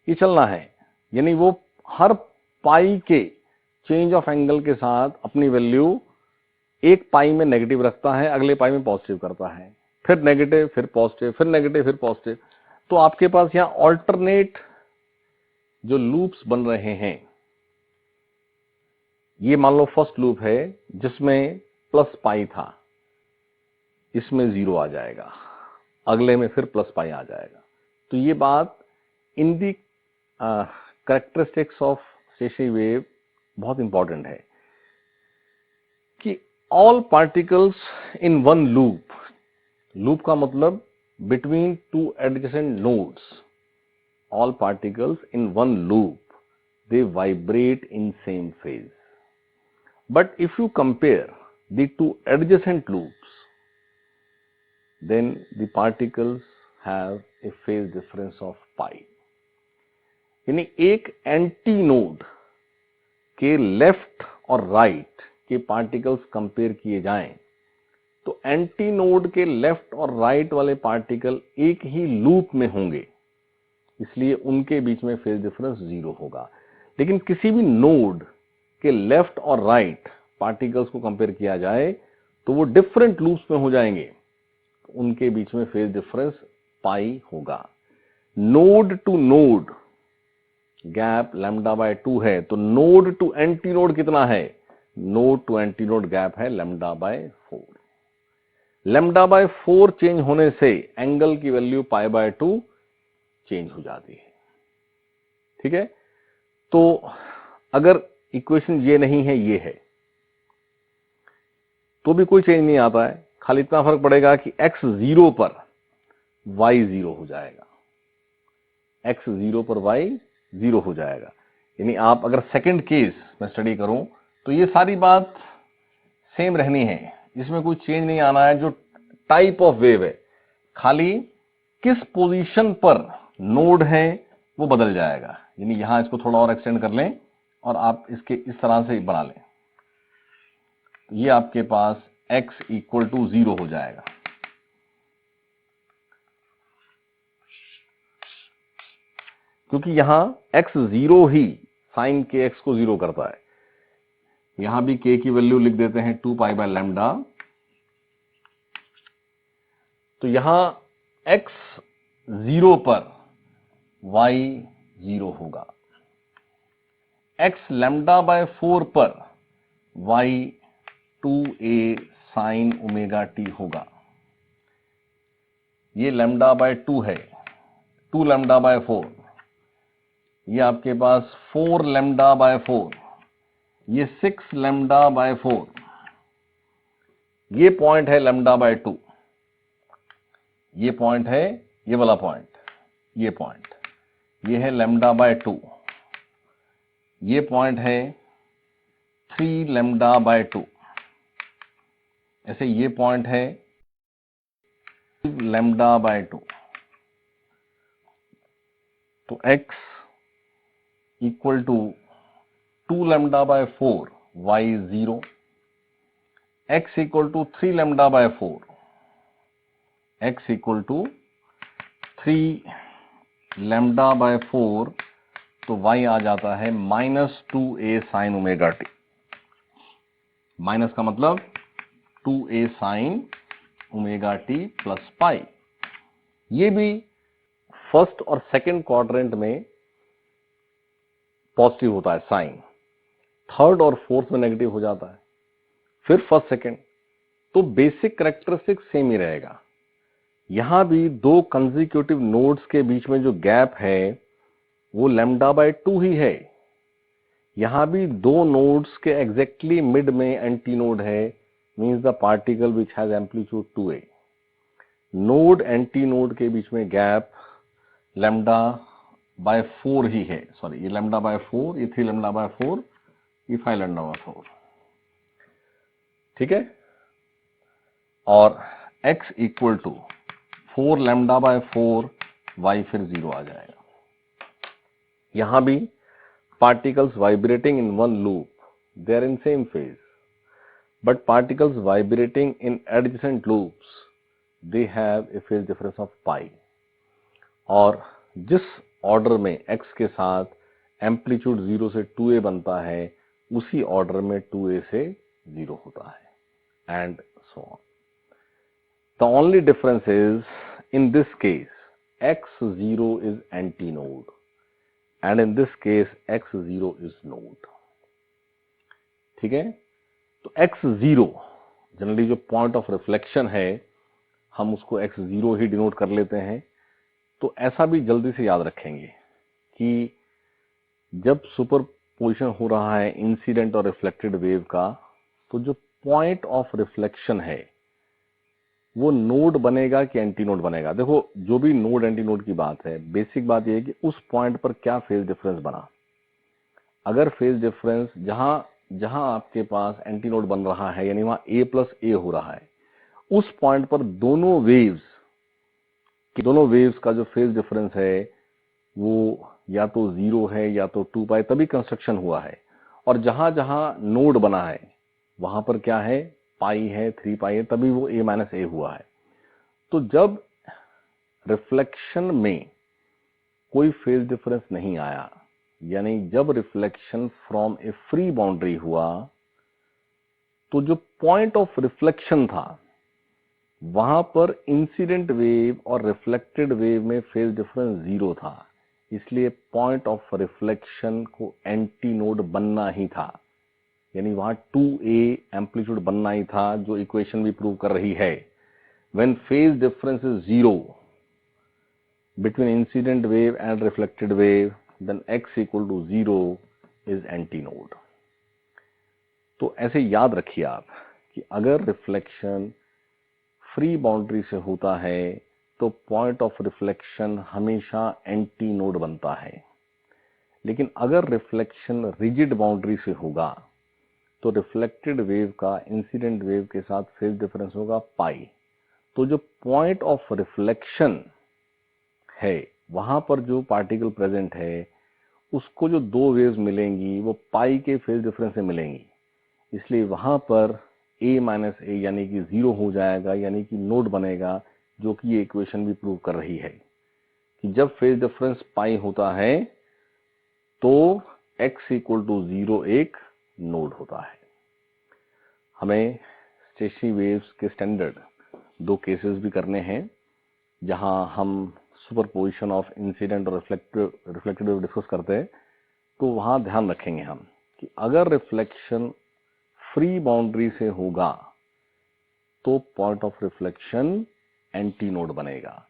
ये चलना है, यानी वो हर पाई के चेंज ऑफ एंगल के साथ अपनी वैल्यू एक पाई में नेगेटिव रखता है, अगले पाई में पॉजिटिव करता है, फिर नेगेटिव फिर पॉजिटिव, फिर नेगेटिव फिर पॉजिटिव। तो आपके पास यहाँ ऑल्टरनेट जो लूप्स बन रहे हैं, ये मान लो फर्स्ट लूप है जिसमें प्लस पाई था, इसमें 0 आ जाएगा, अगले में फिर प्लस पाई आ जाएगा। तो ये बात इन दी कैरेक्टरिस्टिक्स ऑफ स्टेशनरी वेव बहुत इंपॉर्टेंट है कि all particles in one loop, loop का मतलब between two adjacent nodes, all particles in one loop they vibrate in same phase, but if you compare the two adjacent loops then the particles have a phase difference of pi। यानी एक anti node के left और right के particles compare किए जाएं तो anti node के left और राइट वाले पार्टिकल एक ही लूप में होंगे, इसलिए उनके बीच में फेज डिफरेंस 0 होगा। लेकिन किसी भी नोड के लेफ्ट और राइट पार्टिकल्स को कंपेयर किया जाए तो वो डिफरेंट लूप्स में हो जाएंगे, उनके बीच में फेज डिफरेंस पाई होगा। नोड टू नोड गैप λ/2 है, तो नोड टू एंटी नोड कितना है? Node to antinode gap है λ/4। λ/4 चेंज होने से एंगल की वैल्यू π/2 चेंज हो जाती है। ठीक है, तो अगर इक्वेशन ये नहीं है, ये है, तो भी कोई चेंज नहीं आता है, खाली इतना फर्क पड़ेगा कि x 0 पर y 0 हो जाएगा, x 0 पर y 0 हो जाएगा। यानी आप अगर सेकंड केस में स्टडी करूं तो ये सारी बात सेम रहनी है, इसमें कोई चेंज नहीं आना है। जो टाइप ऑफ वेव है, खाली किस पोजीशन पर नोड है वो बदल जाएगा। यानी यहां इसको थोड़ा और एक्सटेंड कर लें और आप इसके इस तरह से बना लें, ये आपके पास x इक्वल टू 0 हो जाएगा। क्योंकि यहां x 0 ही साइन के x को 0 करता है। यहां भी k की वैल्यू लिख देते हैं 2π/λ। तो यहां x 0 पर y 0 होगा, x λ/4 पर y 2a sin ωt होगा। ये λ/2 है, 2 λ/4, ये आपके पास 4 λ/4, ये 6 λ/4, ये पॉइंट है λ/2, ये पॉइंट है, ये वाला पॉइंट, ये पॉइंट, ये है λ/2, ये पॉइंट है 3 λ/2, ऐसे ये पॉइंट है λ/2। तो x equal to 2 λ/4 y 0, x equal to 3 λ/4, x equal to 3 λ/4, तो y आ जाता है -2a sin ωt। माइनस का मतलब 2a sin ωt plus pi. ये भी फर्स्ट और सेकंड क्वाड्रेंट में पॉजिटिव होता है साइन, थर्ड और फोर्थ में नेगेटिव हो जाता है, फिर फर्स्ट सेकंड, तो बेसिक कैरेक्टरिस्टिक सेम ही रहेगा। यहां भी दो कंसेक्यूटिव नोड्स के बीच में जो गैप है वो λ/2 ही है। यहां भी दो नोड्स के एग्जैक्टली मिड में एंटी नोड है, means the particle which has amplitude 2a। Node anti node के बीच में गैप λ/4 ही है, सॉरी ये λ/4, ये 3 λ/4, ये 5 λ/4। ठीक है, और x इक्वल टू 4 λ/4 y फिर 0 आ जाएगा। यहां भी particles vibrating in one loop, they are in same phase, but particles vibrating in adjacent loops, they have a phase difference of pi। और जिस ऑर्डर में x के साथ एम्पलीट्यूड 0 से 2a बनता है, उसी ऑर्डर में 2a से 0 होता है, and so on. The only difference is, in this case, x0 is antinode, and in this case x0 is node। ठीक है, तो x0 जनरली जो पॉइंट ऑफ रिफ्लेक्शन है, हम उसको x0 ही डिनोट कर लेते हैं। तो ऐसा भी जल्दी से याद रखेंगे कि जब सुपरपोजिशन हो रहा है इंसिडेंट और रिफ्लेक्टेड वेव का, तो जो पॉइंट ऑफ रिफ्लेक्शन है वो नोड बनेगा कि एंटी नोड बनेगा। देखो जो भी नोड एंटी नोड की बात है, बेसिक बात यह है कि उस पॉइंट पर क्या फेज डिफरेंस बना। अगर फेज डिफरेंस जहां जहां आपके पास एंटी नोड बन रहा है, यानी वहां a प्लस ए हो रहा है, उस पॉइंट पर दोनों वेव्स का जो फेज डिफरेंस है वो या तो 0 है या तो 2 पाई, तभी कंस्ट्रक्शन हुआ है। और जहां जहां नोड बना है वहां पर क्या है, पाई है, 3 पाई है, तभी वो a माइनस ए हुआ है। तो जब रिफ्लेक्शन में कोई फेज डिफरेंस नहीं आया, यानी जब reflection from A free boundary हुआ, तो जो पॉइंट ऑफ रिफ्लेक्शन था वहां पर इंसिडेंट वेव और रिफ्लेक्टेड वेव में फेज डिफरेंस 0 था, इसलिए पॉइंट ऑफ रिफ्लेक्शन को एंटी नोड बनना ही था, यानी वहां 2a एम्पलीट्यूड बनना ही था, जो इक्वेशन भी प्रूव कर रही है। When phase difference is 0 between incident wave and reflected wave, then x equal to 0 is antinode. तो ऐसे याद रखिए आप कि अगर रिफ्लेक्शन फ्री बाउंड्री से होता है तो पॉइंट ऑफ रिफ्लेक्शन हमेशा एंटी नोड बनता है, लेकिन अगर रिफ्लेक्शन रिजिड बाउंड्री से होगा तो रिफ्लेक्टेड वेव का इंसिडेंट वेव के साथ फेज डिफरेंस होगा पाई। तो जो पॉइंट ऑफ रिफ्लेक्शन है वहां पर जो पार्टिकल प्रेजेंट है उसको जो दो वेव्स मिलेंगी वो पाई के फेज डिफरेंस से मिलेंगी, इसलिए वहां पर a माइनस ए यानी कि 0 हो जाएगा, यानी कि नोड बनेगा, जो कि ये इक्वेशन भी प्रूव कर रही है कि जब फेज डिफरेंस पाई होता है तो x इक्वल टू 0 एक नोड होता है। हमें स्टेशनरी वेव्स के स्टैंडर्ड 2 केसेस भी करने हैं जहां हम सुपरपोजिशन ऑफ इंसिडेंट और रिफ्लेक्टेड वेव डिस्कस करते हैं। तो वहां ध्यान रखेंगे हम कि अगर रिफ्लेक्शन फ्री बाउंड्री से होगा तो point of reflection anti node बनेगा,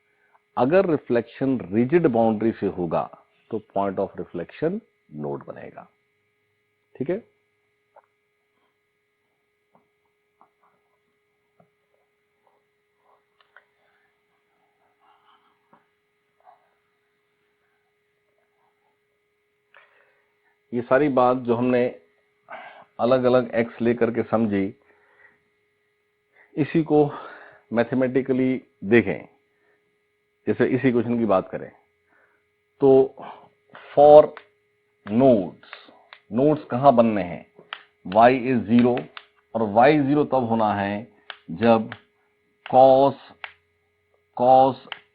अगर रिफ्लेक्शन रिजिड बाउंड्री से होगा तो पॉइंट ऑफ रिफ्लेक्शन नोड बनेगा। ठीक है, ये सारी बात जो हमने अलग अलग एक्स लेकर के समझी, इसी को मैथमेटिकली देखें। जैसे इस इक्वेशन की बात करें तो फॉर नोड्स कहां बनने हैं, y इज 0, और y 0 तब होना है जब cos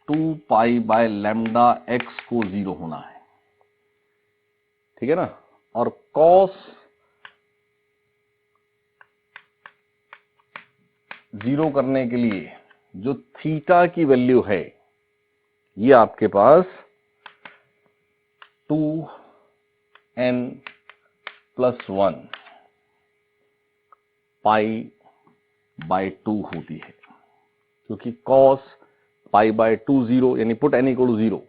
2 pi by lambda x को 0 होना है। ठीक है ना, और cos 0 करने के लिए जो थीटा की वैल्यू है ये आपके पास 2n प्लस 1 पाई बाय 2 होती है, क्योंकि cos पाई बाय 2 0, यानी पुट n इक्वल टू 0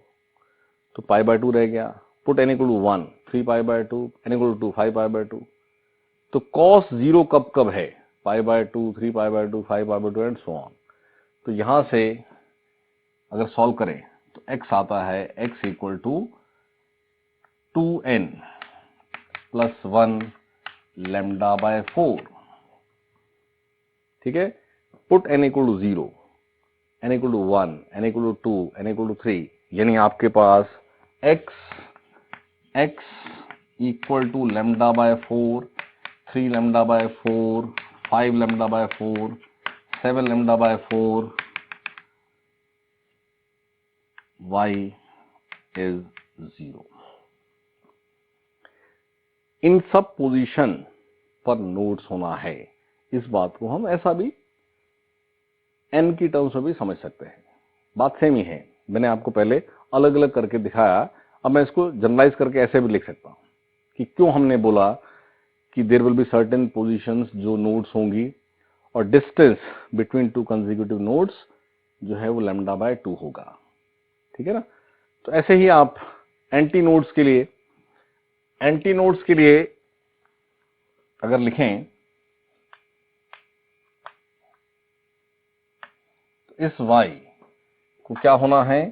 तो पाई बाय 2 रह गया, put n equal to 1 3 pi by 2, n equal to 2 5 pi by 2। तो cos 0 कब है, pi by 2, 3 pi by 2, 5 pi by 2 and so on. तो यहां से अगर सॉल्व करें तो x आता है x equal to 2n plus 1 lambda by 4। ठीक है, put n equal to 0, n equal to 1, n equal to 2, n equal to 3, यानी आपके पास x equal to lambda by 4, 3 lambda by 4, 5 lambda by 4, 7 lambda by 4, y is 0। इन सब position पर nodes होना है, इस बात को हम ऐसा भी n की टर्म्स में भी समझ सकते हैं। बात सेम ही है, मैंने आपको पहले अलग अलग करके दिखाया, अब मैं इसको जनरलाइज करके ऐसे भी लिख सकता हूं कि क्यों हमने बोला कि there will be certain positions जो नोड्स होंगी और distance between two consecutive nodes जो है वो लैम्डा बाय 2 होगा। ठीक है ना, तो ऐसे ही आप एंटी नोड्स के लिए अगर लिखें इस y को क्या होना है,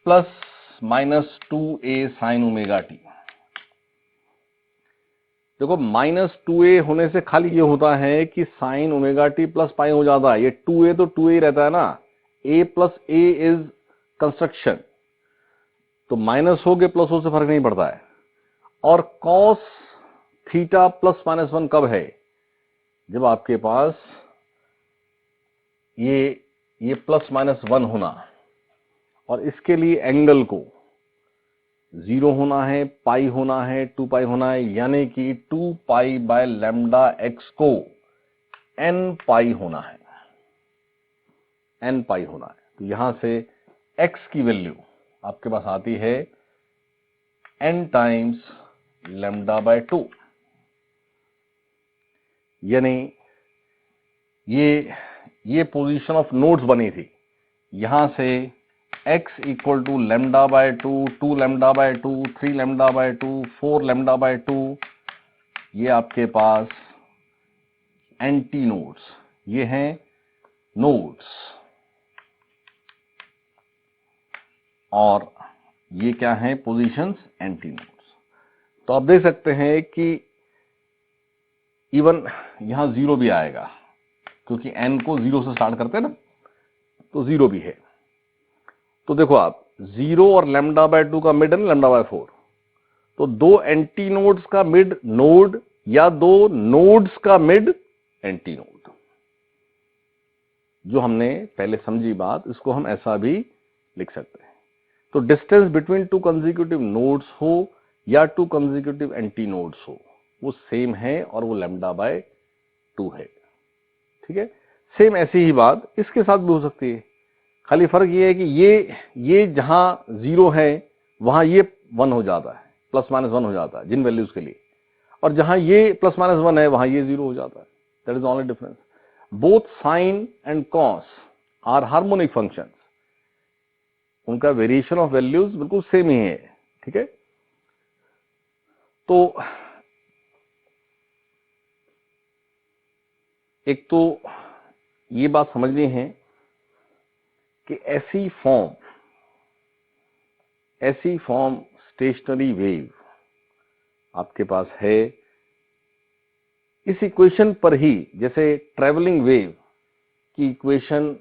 plus minus 2a sign omega T. देखो माइनस 2a होने से खाली ये होता है कि sign omega T plus pi हो जाता है, ये 2a तो 2a ही रहता है ना, a plus a is construction, तो माइनस हो के प्लस हो से फर्क नहीं पड़ता है। और कॉस थीटा प्लस माइनस 1 कब है, जब आपके पास ये प्लस माइनस 1 होना, और इसके लिए एंगल को 0 होना है, पाई होना है, 2 पाई होना है, यानी कि 2 पाई बाय लैम्डा एक्स को n पाई होना है, n पाई होना है। तो यहां से x की वैल्यू आपके पास आती है n टाइम्स लैम्डा बाय 2, यानी ये पोजीशन ऑफ नोड्स बनी थी, यहां से x equal to lambda by 2, 2 lambda by 2, 3 lambda by 2, 4 lambda by 2, ये आपके पास एंटी नोड्स, ये हैं नोड्स, और ये क्या है, पोजीशंस, एंटी नोड्स। तो आप देख सकते हैं कि इवन यहां 0 भी आएगा, क्योंकि n को 0 से स्टार्ट करते हैं ना, तो 0 भी है। तो देखो आप 0 और लैम्डा बाय 2 का मिड है लैम्डा बाय 4, तो दो एंटी नोड्स का मिड नोड, या दो नोड्स का मिड एंटी नोड। जो हमने पहले समझी बात, इसको हम ऐसा भी लिख सकते हैं। तो डिस्टेंस बिटवीन 2 कंसेक्यूटिव नोड्स हो या 2 कंसेक्यूटिव एंटी नोड्स हो, वो सेम है और वो लैम्डा बाय 2 है। ठीक है, सेम ऐसी ही बात इसके साथ भी हो सकती है, खाली फर्क ये है कि ये जहां 0 है वहां ये 1 हो जाता है, प्लस माइनस 1 हो जाता है जिन वैल्यूज के लिए, और जहां ये प्लस माइनस 1 है वहां ये 0 हो जाता है। That is only difference. Both sine and cos are harmonic functions, उनका वेरिएशन ऑफ वैल्यूज बिल्कुल सेम ही है। ठीक है, तो एक तो ये बात समझनी है कि ऐसी फॉर्म स्टेशनरी वेव आपके पास है, इस इक्वेशन पर ही, जैसे ट्रेवलिंग वेव की इक्वेशन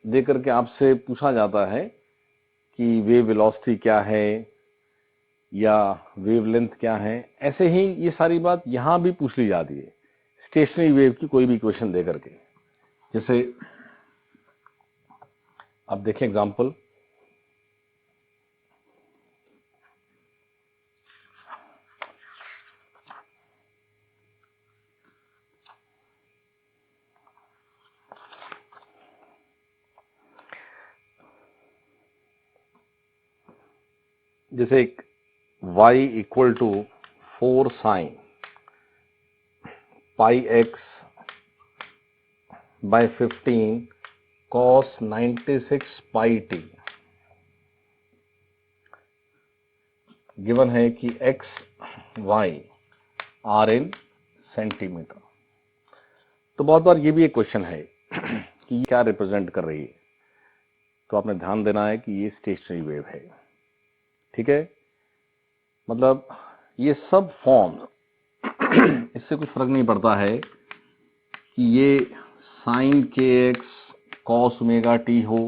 देकर के आपसे पूछा जाता है कि वेव वेलोसिटी क्या है या वेव लेंथ क्या है, ऐसे ही ये सारी बात यहां भी पूछ ली जाती है स्टेशनरी वेव की कोई भी इक्वेशन देकर के। जैसे आप देखें एग्जांपल, जैसे एक y equal to 4 sine pi X by 15 cos 96 pi T, given है कि x y are in centimetre. तो बहुत बार ये भी एक क्वेश्चन है कि ये क्या रिप्रेजेंट कर रही है, तो आपने ध्यान देना है कि ये स्टेशनरी वेव है। ठीक है, मतलब ये सब फॉर्म इससे कुछ फर्क नहीं पड़ता है कि ये साइन के एक्स कॉस ओमेगा टी हो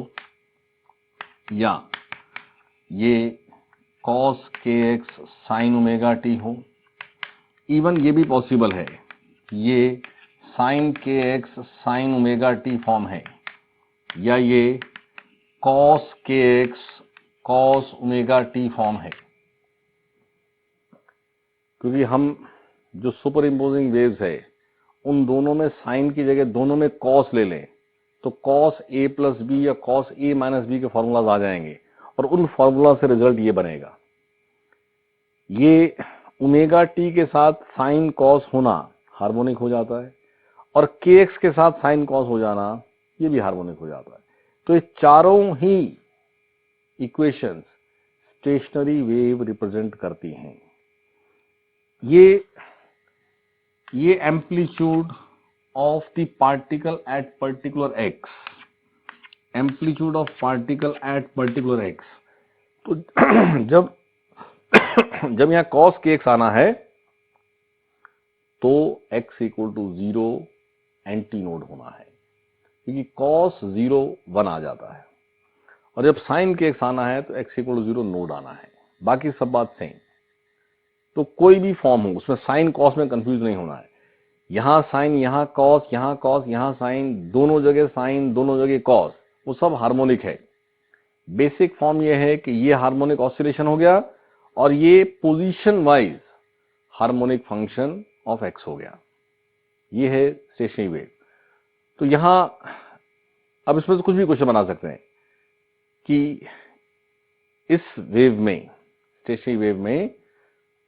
या ये कॉस के एक्स साइन ओमेगा टी हो। इवन ये भी पॉसिबल है ये साइन के x sign omega T form है, या ये कॉस के x cos omega T form है, क्योंकि हम जो सुपर इम्पोजिंग वेव्स है उन दोनों में साइन की जगह दोनों में कॉस ले लें तो कॉस ए प्लस बी या कॉस ए माइनस बी के फॉर्मूलाज आ जाएंगे, और उन फॉर्मूला से रिजल्ट ये बनेगा। ये ओमेगा टी के साथ साइन कॉस होना हार्मोनिक हो जाता है, और के एक्स के साथ साइन कॉस हो जाना ये भी हार्मोनिक हो जाता है। तो ये चारों ही इक्वेशंस स्टेशनरी वेव रिप्रेजेंट करती हैं। ये amplitude of the particle at particular x, amplitude of particle at particular x. तो जब यहाँ cos kx आना है तो x equal to 0 antinode होना है, क्योंकि cos 0 1 आ जाता है, और जब sin kx आना है तो x इक्वल टू 0 नोड आना है। बाकी सब बात सेम। तो कोई भी फॉर्म हो उसमें साइन कॉस में कंफ्यूज नहीं होना है। यहाँ साइन, यहाँ कॉस, यहाँ कॉस, यहाँ साइन, दोनों जगह साइन, दोनों जगह कॉस, वो सब हार्मोनिक है। बेसिक फॉर्म ये है कि ये हार्मोनिक ऑसिलेशन हो गया और ये position wise harmonic function of x हो गया। ये है स्टेशनरी वेव। तो यहाँ अब इसमें से कुछ भी क्वेश्चन बना सकते हैं कि इस वेव में, स्टेशनरी वेव में,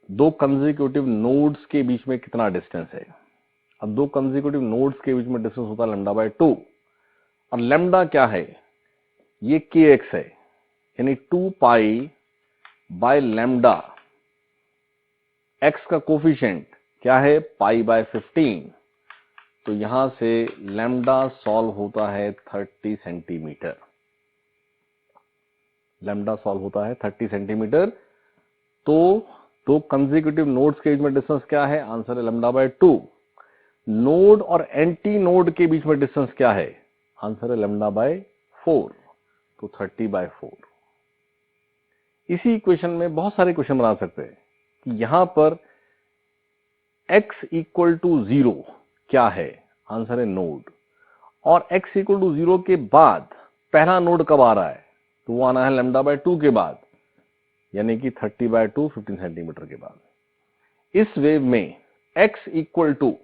दो कंसेक्यूटिव नोड्स के बीच में कितना डिस्टेंस है। अब दो कंसेक्यूटिव नोड्स के बीच में डिस्टेंस होता है लैम्डा बाय 2, और लैम्डा क्या है, ये kx है, यानी 2 पाई बाय लैम्डा। x का कोफिशिएंट क्या है, पाई बाय 15। तो यहां से लैम्डा सॉल्व होता है 30 सेंटीमीटर। लैम्डा सॉल्व होता है 30 सेंटीमीटर। तो दो कंसेक्यूटिव नोड्स के बीच में डिस्टेंस क्या है, आंसर है लैम्डा बाय 2। नोड और एंटी नोड के बीच में डिस्टेंस क्या है, आंसर है लैम्डा बाय 4। तो 30/4। इसी इक्वेशन में बहुत सारे क्वेश्चन बना सकते हैं कि यहां पर x इक्वल टू 0 क्या है, आंसर है नोड, और x इक्वल टू 0 के बाद पहला नोड कब आ रहा है, तो वो आना है लैम्डा बाय 2 के बाद, यानी कि 30/2 15 सेंटीमीटर के बाद। इस वेव में x equal to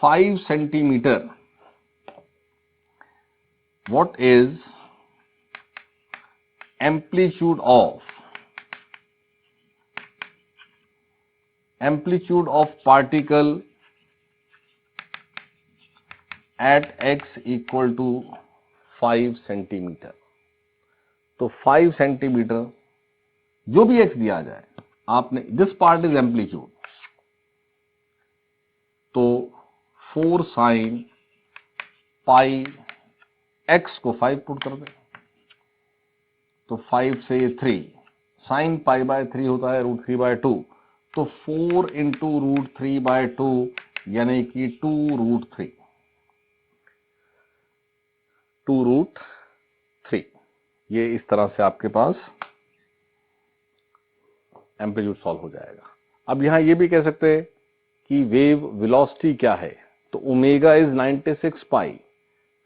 5 centimetre, what is amplitude of particle at x equal to 5 centimetre. तो 5 सेंटीमीटर जो भी x दिया जाए, आपने दिस पार्ट इज एम्पलीट्यूड, तो 4 साइन पाई, x को 5 पुट कर दे, तो 5 से 3, साइन पाई बाय 3 होता है √3/2, तो 4 इंटू √3/2 यानी कि 2√3। ये इस तरह से आपके पास एम्पलीट्यूड सॉल्व हो जाएगा। अब यहां ये भी कह सकते हैं कि वेव वेलोसिटी क्या है, तो omega is 96 pi.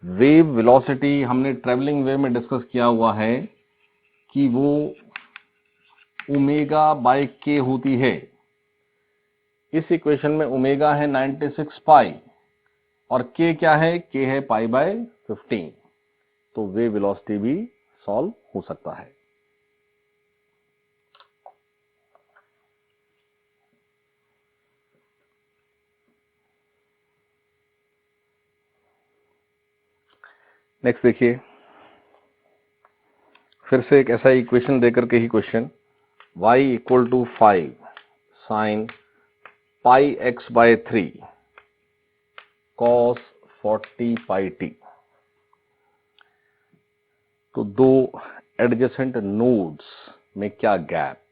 Wave velocity हमने ट्रेवलिंग वेव में डिस्कस किया हुआ है कि वो ओमेगा बाय के होती है। इस इक्वेशन में ओमेगा है 96 पाई और के क्या है, के है पाई बाय 15। तो वेव वेलोसिटी भी सॉल्व हो सकता है। नेक्स्ट देखिए, फिर से एक ऐसा इक्वेशन देकर के ही question, y equal to 5 sine pi x by 3 cos 40 पाई t। तो दो एडजेसेंट नोड्स में क्या गैप,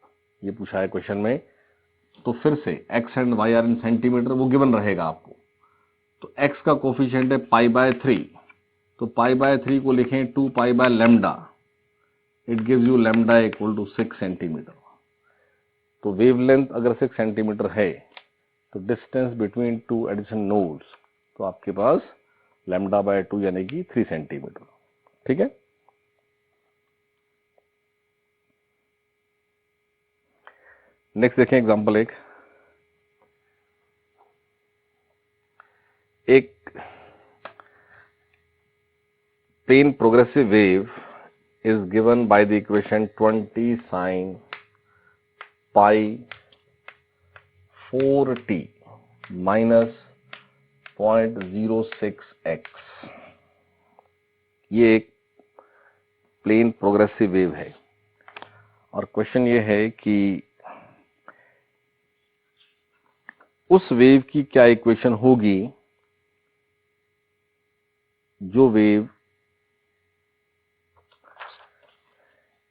ये पूछा है क्वेश्चन में। तो फिर से x and y are in centimetre, वो गिवन रहेगा आपको। तो x का कोफिशिएंट है पाई बाय 3, तो पाई बाय 3 को लिखें 2 pi by lambda, it gives you lambda equal to 6 centimetre. तो वेवलेंथ अगर 6 सेंटीमीटर है तो distance between two addition nodes, तो आपके पास लैम्डा बाय 2 यानी कि 3 सेंटीमीटर। ठीक है। नेक्स्ट देखें एग्जांपल एक plane progressive wave is given by the equation 20 sin pi 4t minus 0.06x। ये एक प्लेन प्रोग्रेसिव वेव है और क्वेश्चन ये है कि उस वेव की क्या इक्वेशन होगी जो वेव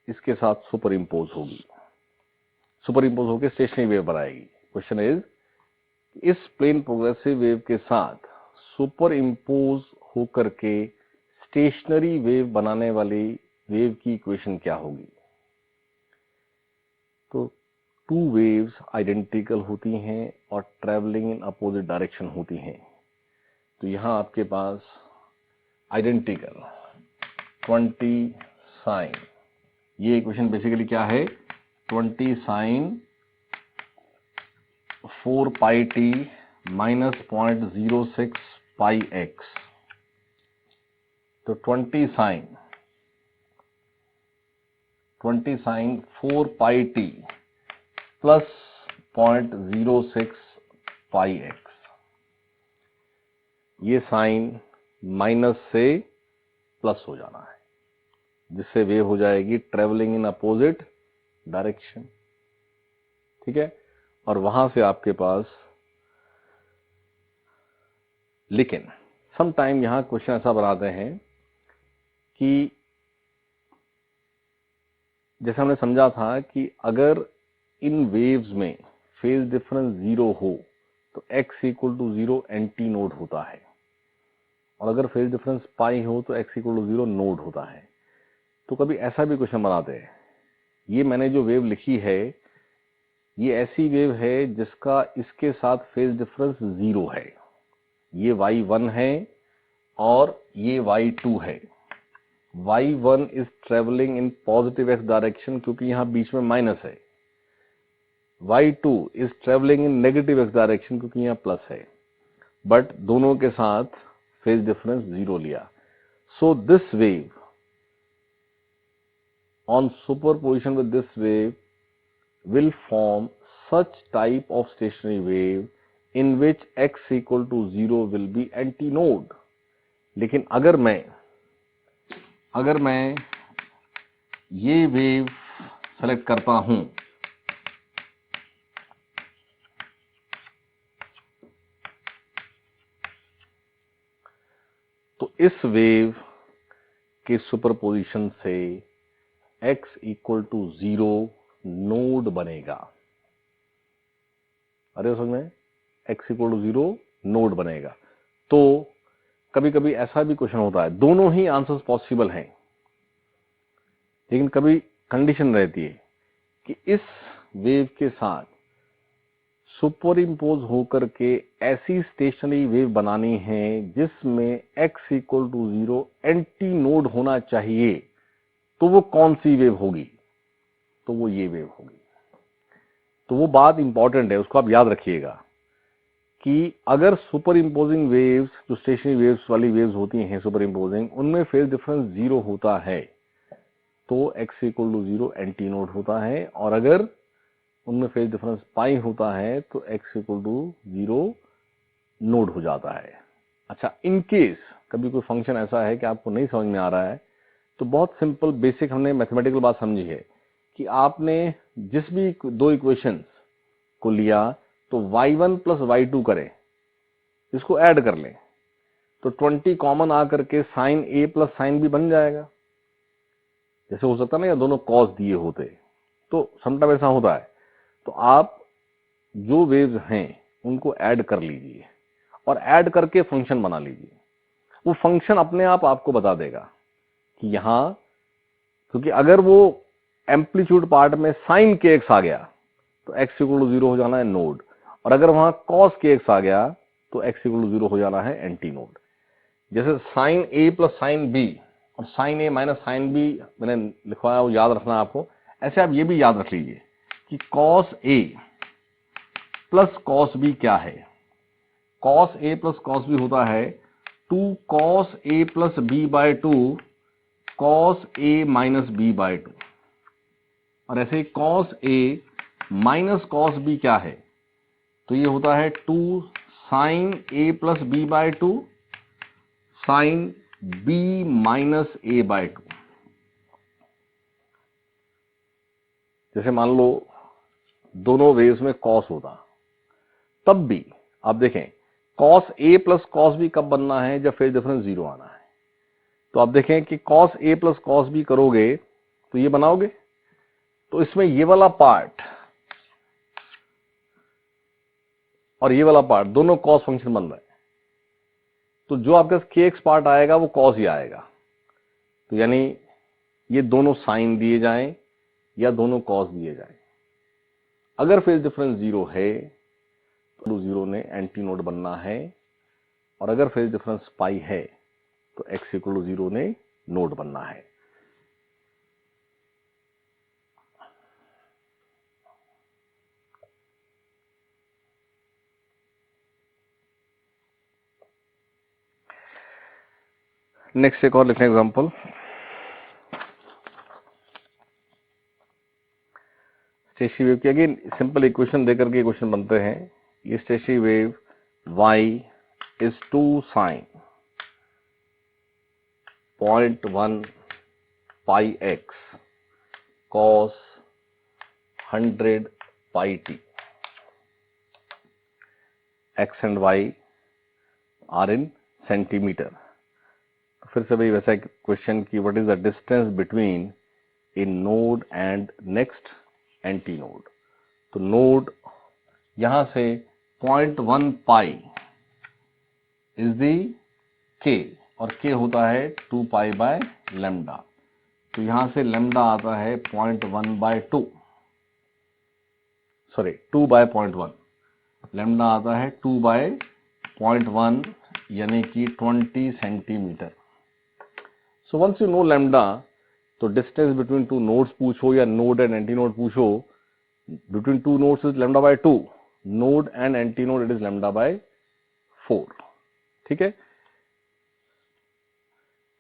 इसके साथ सुपर इम्पोज होगी, सुपर इम्पोज होकर स्टेशनरी वेव बनाएगी। क्वेश्चन इज, इस प्लेन प्रोग्रेसिव वेव के साथ सुपर इम्पोज होकर के स्टेशनरी वेव बनाने वाली वेव की इक्वेशन क्या होगी। तो टू वेव्स आइडेंटिकल होती हैं और ट्रेवलिंग इन अपोजिट डायरेक्शन होती हैं। तो यहां आपके पास आइडेंटिकल 20 साइन, ये इक्वेशन बेसिकली क्या है, 20 साइन 4 पाई टी माइनस 0.06 पाई एक्स। तो 20 साइन 4 पाई टी प्लस 0.06 पाई एक्स, ये साइन माइनस से प्लस हो जाना है, जिससे वेव हो जाएगी ट्रेवलिंग इन अपोजिट डायरेक्शन। ठीक है, और वहां से आपके पास, लेकिन सम टाइम यहां क्वेश्चन ऐसा बनाते हैं कि जैसे हमने समझा था कि अगर इन वेव्स में फेज डिफरेंस 0 हो तो x equal to 0 antinode होता है, और अगर फेज डिफरेंस पाई हो तो x इक्वल टू 0 नोड होता है। तो कभी ऐसा भी क्वेश्चन बनाते हैं, ये मैंने जो वेव लिखी है ये ऐसी वेव है जिसका इसके साथ फेज डिफरेंस 0 है, ये y1 है और ये y2 है। y1 is travelling in positive x direction क्योंकि यहां बीच में माइनस है, y2 is travelling in negative x direction क्योंकि यहां प्लस है, बट दोनों के साथ फेज डिफरेंस 0 लिया। So this wave on superposition with this wave will form such type of stationary wave in which x equal to 0 will be antinode। लेकिन अगर मैं ये वेव सेलेक्ट करता हूं तो इस वेव के सुपरपोजिशन से x इक्वल टू 0 नोड बनेगा। अरे समझ में, x इक्वल टू 0 नोड बनेगा। तो कभी कभी ऐसा भी क्वेश्चन होता है, दोनों ही आंसर्स पॉसिबल हैं, लेकिन कभी कंडीशन रहती है कि इस वेव के साथ सुपर इम्पोज होकर के ऐसी स्टेशनरी वेव बनानी है जिसमें x equal to 0 antinode होना चाहिए। तो वो कौन सी वेव होगी, तो वो ये वेव होगी। तो वो बात इंपॉर्टेंट है, उसको आप याद रखिएगा कि अगर सुपर इम्पोजिंग वेव्स, जो स्टेशनरी वेव्स वाली वेव्स होती हैं सुपर इम्पोजिंग, उनमें फेज डिफरेंस 0 होता है तो x equal to 0 antinode होता है, और अगर उनमें फेज डिफरेंस पाई होता है तो x इक्वल टू 0 नोड हो जाता है। अच्छा, इन केस कभी कोई फंक्शन ऐसा है कि आपको नहीं समझ में आ रहा है, तो बहुत सिंपल बेसिक हमने मैथमेटिकल बात समझी है कि आपने जिस भी दो इक्वेशंस को लिया तो y1 प्लस y2 करें, इसको ऐड कर लें तो 20 कॉमन आकर के sine a plus sine b बन जाएगा। जैसे हो सकता है ना, या दोनों कॉस दिए होते, तो समटाइम ऐसा होता है। तो आप जो वेव्स हैं उनको ऐड कर लीजिए और ऐड करके फंक्शन बना लीजिए। वो फंक्शन अपने आप आपको बता देगा कि यहां, क्योंकि अगर वो एम्पलीट्यूड पार्ट में साइन के एक्स आ गया तो x इक्वल टू 0 हो जाना है नोड, और अगर वहां कॉस के एक्स आ गया तो x इक्वल टू 0 हो जाना है एंटी नोड। जैसे sine a plus sine b और sine a minus sine b मैंने लिखवाया, वो याद रखना आपको। ऐसे आप ये भी याद रख लीजिए कि cos a plus cos b क्या है। Cos a plus cos b होता है 2 cos a plus b by 2 cos a minus b by 2, और ऐसे cos a minus cos b क्या है, तो ये होता है 2 sine a plus b by 2 sine b minus a by 2। जैसे मान लो दोनों वेव्स में कॉस होता तब भी आप देखें cos A plus cos B कब बनना है, जब फेज डिफरेंस 0 आना है। तो आप देखें कि cos A plus cos B करोगे तो ये बनाओगे, तो इसमें ये वाला पार्ट और ये वाला पार्ट दोनों cos फंक्शन बन रहे हैं, तो जो आपके पास kx पार्ट आएगा वो cos ही आएगा। तो यानी ये दोनों साइन दिए जाएं या दोनों cos दिए जाएं, अगर फेज डिफरेंस 0 है तो 0 ने एंटी नोड बनना है, और अगर फेज डिफरेंस पाई है तो x इक्वल टू 0 ने नोड बनना है। नेक्स्ट एक और लिखें एग्जांपल। स्टेशनरी वेव की अगेन सिंपल इक्वेशन देकर के क्वेश्चन बनते हैं। ये stationary wave y is 2 sin 0.1 pi x cos 100 pi t, x and y are in centimetre. फिर से भाई वैसा क्वेश्चन की what is the distance between A node and next anti node. तो नोड यहां से 0.1 पाई इज दी k, और k होता है 2 पाई बाय लैम्डा। तो यहां से लैम्डा आता है 0.1 बाय 2, सॉरी 2 बाय 0.1, लैम्डा आता है 2 बाय 0.1 यानी कि 20 centimetre. So once you know lambda, तो डिस्टेंस बिटवीन टू नोड्स पूछो या नोड एंड एंटी नोड पूछो, between two nodes is lambda by 2, node and antinode it is lambda by 4। ठीक है,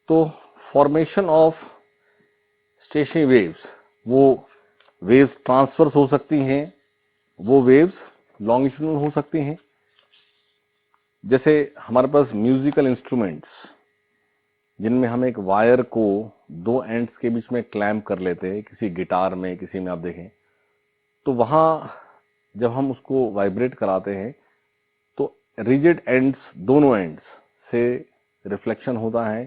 तो फॉर्मेशन ऑफ स्टेशनरी वेव्स, वो waves transverse हो सकती हैं, वो वेव्स लॉन्गिट्यूडनल हो सकती हैं। जैसे हमारे पास म्यूजिकल इंस्ट्रूमेंट्स जिनमें हम एक वायर को दो एंड्स के बीच में क्लैम्प कर लेते हैं, किसी गिटार में, किसी में आप देखें, तो वहां जब हम उसको वाइब्रेट कराते हैं तो रिजिड एंड्स, दोनों एंड्स से रिफ्लेक्शन होता है,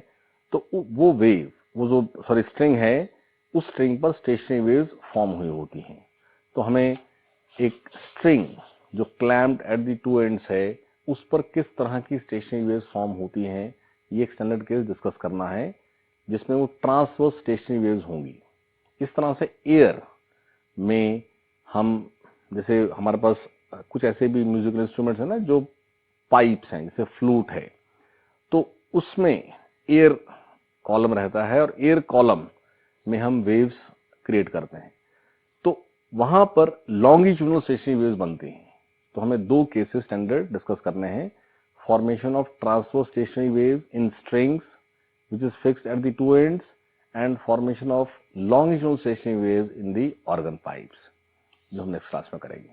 तो वो वेव, वो जो सॉरी स्ट्रिंग है, उस स्ट्रिंग पर स्टेशनरी वेव्स फॉर्म हुई होती हैं। तो हमें एक स्ट्रिंग जो clamped at the two ends है, उस पर किस तरह की स्टेशनरी वेव्स फॉर्म होती हैं, ये एक स्टैंडर्ड केस डिस्कस करना है, जिसमें वो ट्रांसवर्स स्टेशनरी वेव्स होंगी। इस तरह से एयर में हम, जैसे हमारे पास कुछ ऐसे भी म्यूजिकल इंस्ट्रूमेंट्स हैं ना जो पाइप्स हैं, जैसे फ्लूट है, तो उसमें एयर कॉलम रहता है और एयर कॉलम में हम वेव्स क्रिएट करते हैं, तो वहां पर लॉन्गिट्यूडनल स्टेशनरी वेव्स बनती हैं। तो हमें दो केसेस स्टैंडर्ड डिस्कस करने हैं, formation of transverse stationary waves in strings which is fixed at the two ends, and formation of longitudinal stationary waves in the organ pipes, जो हम नेक्स्ट क्लास में करेंगे।